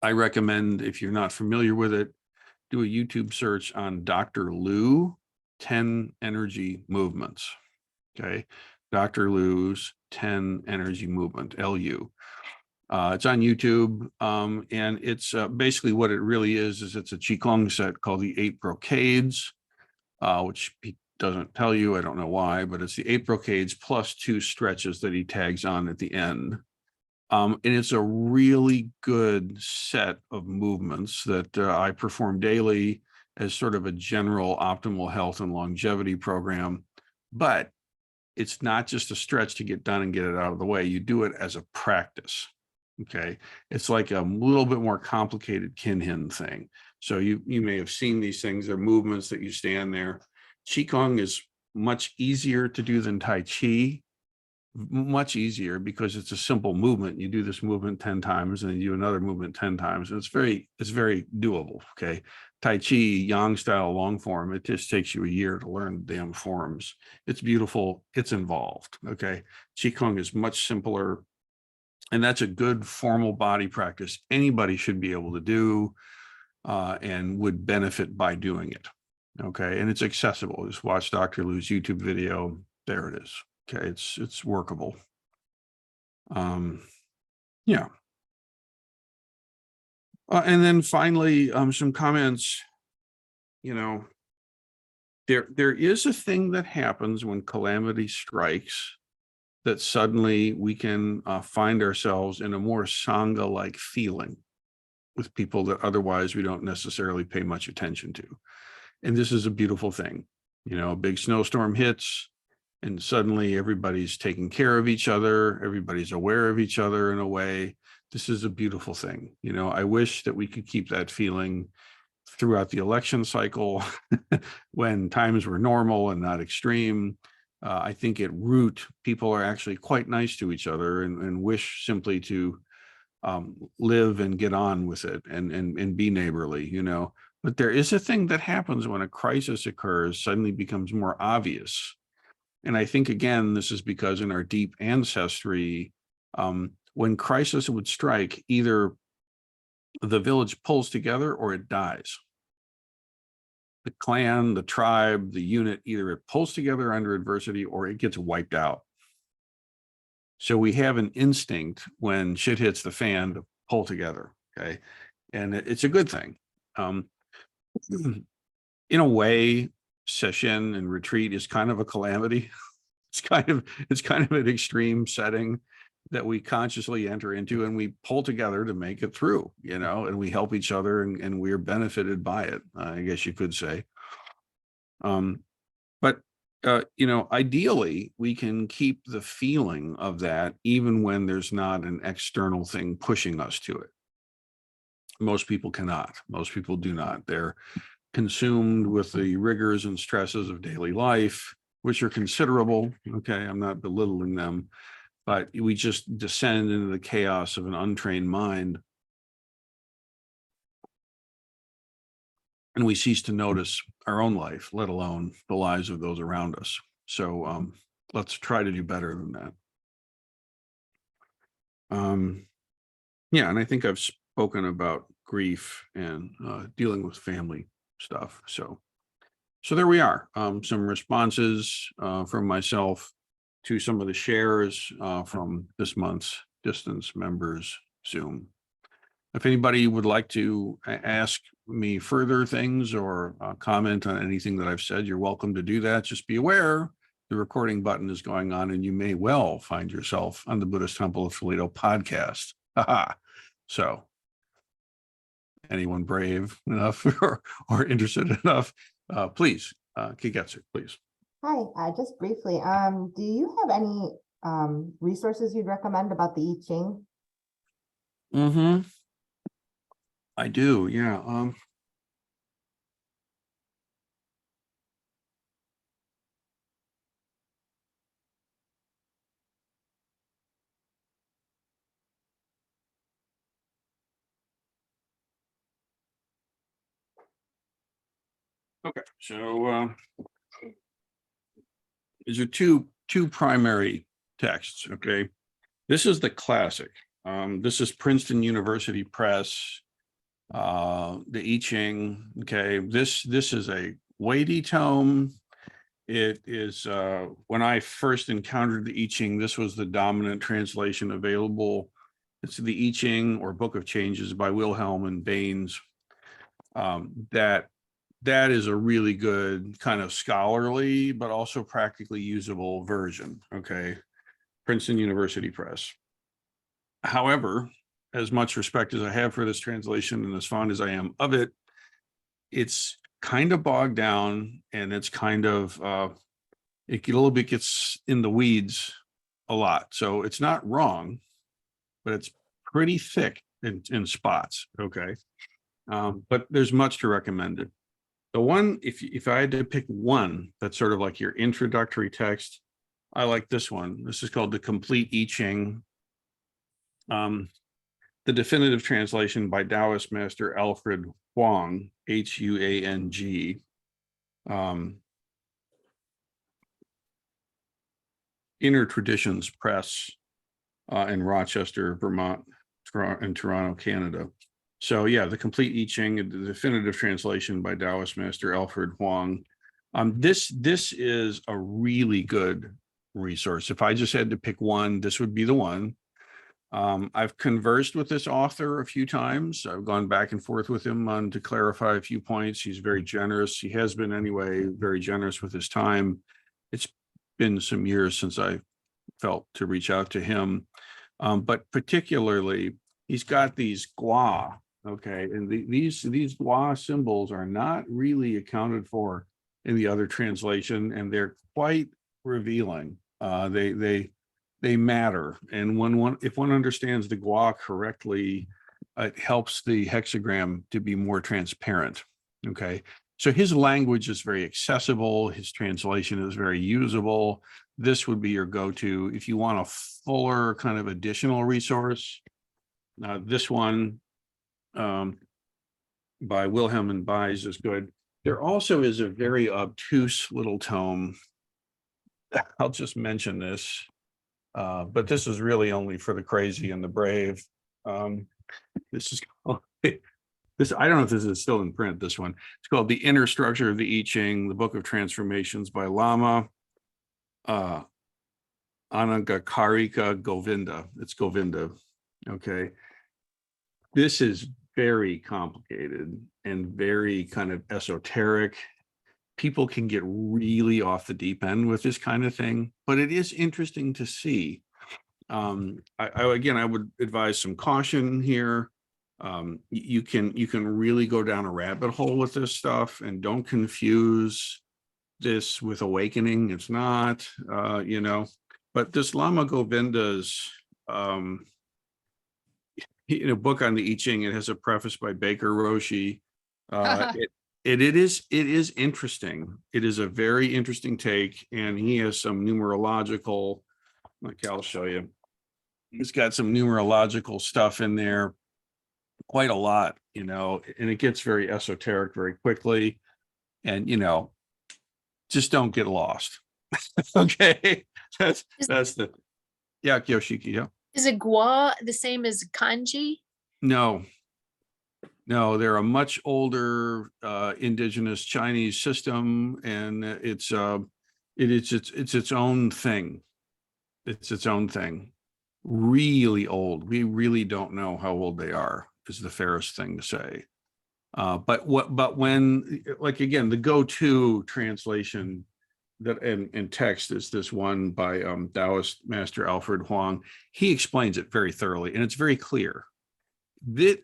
I recommend, if you're not familiar with it, do a YouTube search on Dr. Liu, 10 energy movements. Okay. Dr. Liu's 10 energy movement, LU. It's on YouTube. And it's basically what it really is it's a Qigong set called the 8 brocades, which he doesn't tell you. I don't know why, but it's the 8 brocades plus 2 stretches that he tags on at the end. And it's a really good set of movements that I perform daily as sort of a general optimal health and longevity program. But it's not just a stretch to get done and get it out of the way. You do it as a practice. Okay. It's like a little bit more complicated Kinhin thing. So you may have seen these things. They're movements that you stand there. Qigong is much easier to do than Tai Chi. Much easier because it's a simple movement. You do this movement 10 times and then you do another movement 10 times. And it's very doable. Okay. Tai Chi, Yang style, long form. It just takes you a year to learn the damn forms. It's beautiful. It's involved. Okay. Qigong is much simpler. And that's a good formal body practice. Anybody should be able to do and would benefit by doing it. Okay. And it's accessible. Just watch Dr. Liu's YouTube video. There it is. Okay, it's workable. Yeah. And then finally, some comments. There is a thing that happens when calamity strikes, that suddenly we can find ourselves in a more Sangha-like feeling with people that otherwise we don't necessarily pay much attention to. And this is a beautiful thing. A big snowstorm hits, and suddenly everybody's taking care of each other. Everybody's aware of each other in a way. This is a beautiful thing. I wish that we could keep that feeling throughout the election cycle when times were normal and not extreme. I think at root, people are actually quite nice to each other and wish simply to live and get on with it and be neighborly, But there is a thing that happens when a crisis occurs, suddenly becomes more obvious. And I think, again, this is because in our deep ancestry, when crisis would strike, either the village pulls together or it dies. The clan, the tribe, the unit, either it pulls together under adversity or it gets wiped out. So we have an instinct when shit hits the fan to pull together, okay? And it's a good thing. In a way, session and retreat is kind of a calamity. It's kind of an extreme setting that we consciously enter into, and we pull together to make it through, and we help each other, and we're benefited by it, I guess you could say. But ideally, we can keep the feeling of that even when there's not an external thing pushing us to it. Most people cannot. Most people do not. They're consumed with the rigors and stresses of daily life, which are considerable. Okay, I'm not belittling them, but we just descend into the chaos of an untrained mind, and we cease to notice our own life, let alone the lives of those around us. So let's try to do better than that. Yeah, and I think I've spoken about grief and dealing with family stuff. So there we are. Some responses from myself to some of the shares from this month's Distance Members Zoom. If anybody would like to ask me further things or comment on anything that I've said, you're welcome to do that. Just be aware the recording button is going on, and you may well find yourself on the Buddhist Temple of Toledo podcast. So anyone brave enough or interested enough, please, Kigetsu, please. Hi, just briefly, do you have any resources you'd recommend about the I-Ching? I do, yeah. Okay, so these are two primary texts. Okay, this is the classic. This is Princeton University Press. The I-Ching. Okay, this is a weighty tome. It is when I first encountered the I-Ching, this was the dominant translation available. It's the I-Ching, or Book of Changes, by Wilhelm and Baines. That is a really good kind of scholarly, but also practically usable version. Okay, Princeton University Press. However, as much respect as I have for this translation and as fond as I am of it, it's kind of bogged down, and it's kind of it a little bit gets in the weeds a lot. So it's not wrong, but it's pretty thick in spots. Okay, but there's much to recommend it. The one, if I had to pick one that's sort of like your introductory text, I like this one. This is called The Complete I-Ching. The definitive translation by Taoist Master Alfred Huang, Huang. Inner Traditions Press in Rochester, Vermont, and Toronto, Canada. So yeah, The Complete I-Ching, the definitive translation by Taoist Master Alfred Huang. This is a really good resource. If I just had to pick one, this would be the one. I've conversed with this author a few times. I've gone back and forth with him to clarify a few points. He's very generous. He has been anyway, very generous with his time. It's been some years since I felt to reach out to him. But particularly, he's got these gua, okay, and these gua symbols are not really accounted for in the other translation, and they're quite revealing. They matter, and if one understands the gua correctly, it helps the hexagram to be more transparent. Okay, so his language is very accessible. His translation is very usable. This would be your go-to if you want a fuller kind of additional resource. This one by Wilhelm and Buys is good. There also is a very obtuse little tome. I'll just mention this, but this is really only for the crazy and the brave. This is this. I don't know if this is still in print. This one. It's called "The Inner Structure of the I-Ching: The Book of Transformations" by Lama Anangakarika Govinda. It's Govinda. Okay. This is very complicated and very kind of esoteric. People can get really off the deep end with this kind of thing, but it is interesting to see. Again, I would advise some caution here. You can really go down a rabbit hole with this stuff, and don't confuse this with awakening. It's not, but this Lama Govinda's, in a book on the I-Ching, it has a preface by Baker Roshi. It is interesting. It is a very interesting take, and he has some numerological, like I'll show you. He's got some numerological stuff in there, quite a lot, and it gets very esoteric very quickly. And just don't get lost. Okay. That's the Yoshiki. Yeah. Is a gua the same as kanji? No, they're a much older indigenous Chinese system, and it's its own thing. It's its own thing. Really old. We really don't know how old they are, is the fairest thing to say. But when, like, again, the go-to translation that in text is this one by Taoist master Alfred Huang. He explains it very thoroughly, and it's very clear. That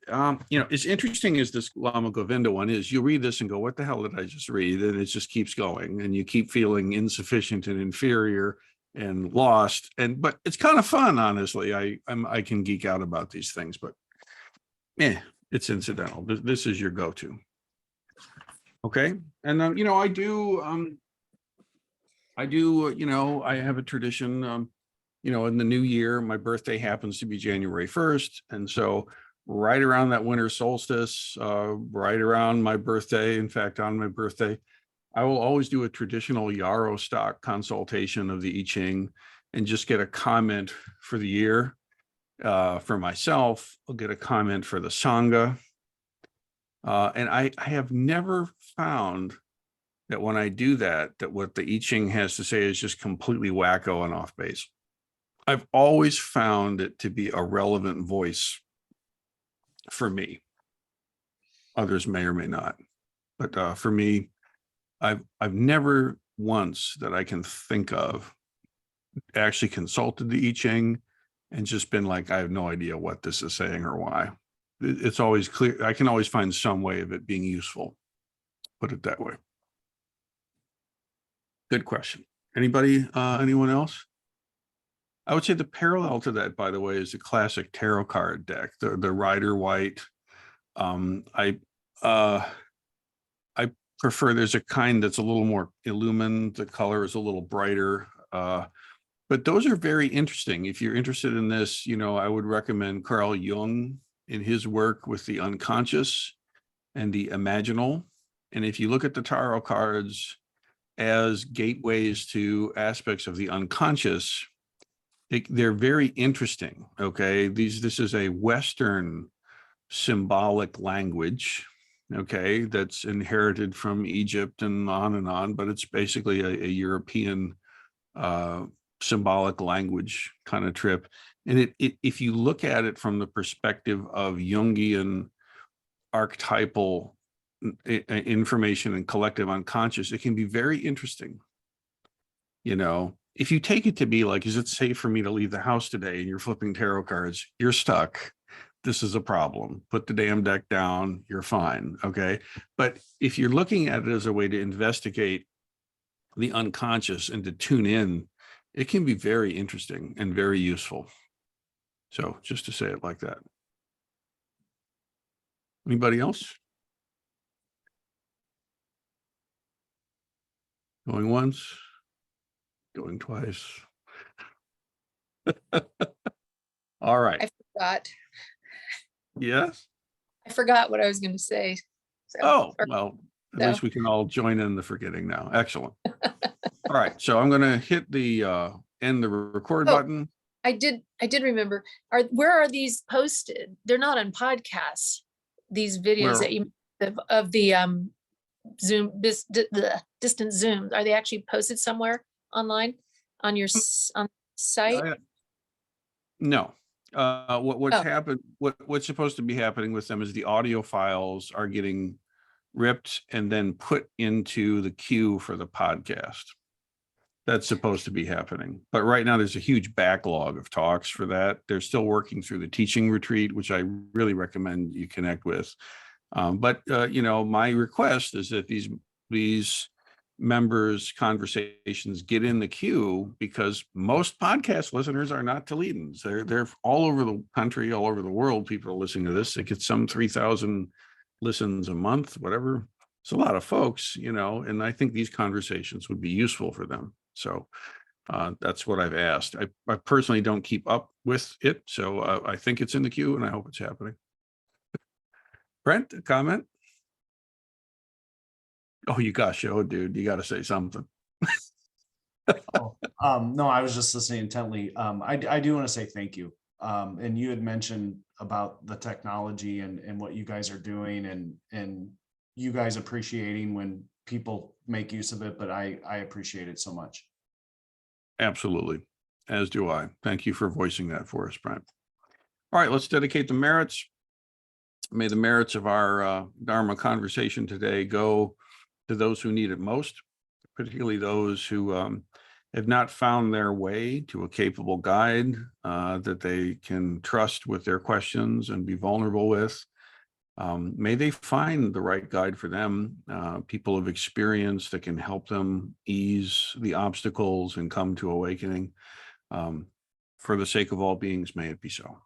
as interesting as this Lama Govinda one is, you read this and go, what the hell did I just read? And it just keeps going, and you keep feeling insufficient and inferior and lost. But it's kind of fun, honestly. I can geek out about these things, but it's incidental. This is your go-to. Okay. And I have a tradition, in the new year. My birthday happens to be January 1st. And so right around that winter solstice, right around my birthday, in fact, on my birthday, I will always do a traditional Yarrow stock consultation of the I-Ching and just get a comment for the year. For myself, I'll get a comment for the Sangha. And I have never found that when I do that what the I-Ching has to say is just completely wacko and off base. I've always found it to be a relevant voice for me. Others may or may not, but for me, I've never once that I can think of actually consulted the I-Ching and just been like, I have no idea what this is saying or why. It's always clear. I can always find some way of it being useful. Put it that way. Good question. Anybody, anyone else? I would say the parallel to that, by the way, is the classic tarot card deck, the Rider White. I prefer, there's a kind that's a little more illumined. The color is a little brighter. But those are very interesting. If you're interested in this, I would recommend Carl Jung in his work with the unconscious and the imaginal. And if you look at the tarot cards as gateways to aspects of the unconscious, they're very interesting. Okay, this is a Western symbolic language, okay, that's inherited from Egypt and on, but it's basically a European symbolic language kind of trip. And if you look at it from the perspective of Jungian archetypal information and collective unconscious, it can be very interesting. If you take it to be like, is it safe for me to leave the house today? And you're flipping tarot cards, you're stuck. This is a problem. Put the damn deck down. You're fine. Okay. But if you're looking at it as a way to investigate the unconscious and to tune in, it can be very interesting and very useful. So just to say it like that. Anybody else? Going once, going twice. All right. I forgot. Yes. I forgot what I was going to say. So, Oh, or- well, at so. least we can all join in the forgetting now. Excellent. All right, so I'm gonna hit the end the record Oh. button. I did remember. Where are these posted? They're not on podcasts. These videos Where- that you of the Zoom the distant Zooms, are they actually posted somewhere online on your on site? No. What's Oh. happened, what's supposed to be happening with them is the audio files are getting ripped and then put into the queue for the podcast. That's supposed to be happening. But right now there's a huge backlog of talks for that. They're still working through the teaching retreat, which I really recommend you connect with. But you know, my request is that these members' conversations get in the queue, because most podcast listeners are not Toledans. They're all over the country, all over the world. People are listening to this. It gets some 3,000 listens a month, whatever. It's a lot of folks, you know, and I think these conversations would be useful for them. So that's what I've asked. I personally don't keep up with it, so I think it's in the queue and I hope it's happening. Brent, a comment? Oh, you got show, dude. You got to say something. No, I was just listening intently. I do want to say thank you. And you had mentioned about the technology and what you guys are doing and you guys appreciating when people make use of it, but I appreciate it so much. Absolutely. As do I. Thank you for voicing that for us, Brent. All right, let's dedicate the merits. May the merits of our Dharma conversation today go to those who need it most, particularly those who have not found their way to a capable guide that they can trust with their questions and be vulnerable with. May they find the right guide for them, people of experience that can help them ease the obstacles and come to awakening. For the sake of all beings, may it be so.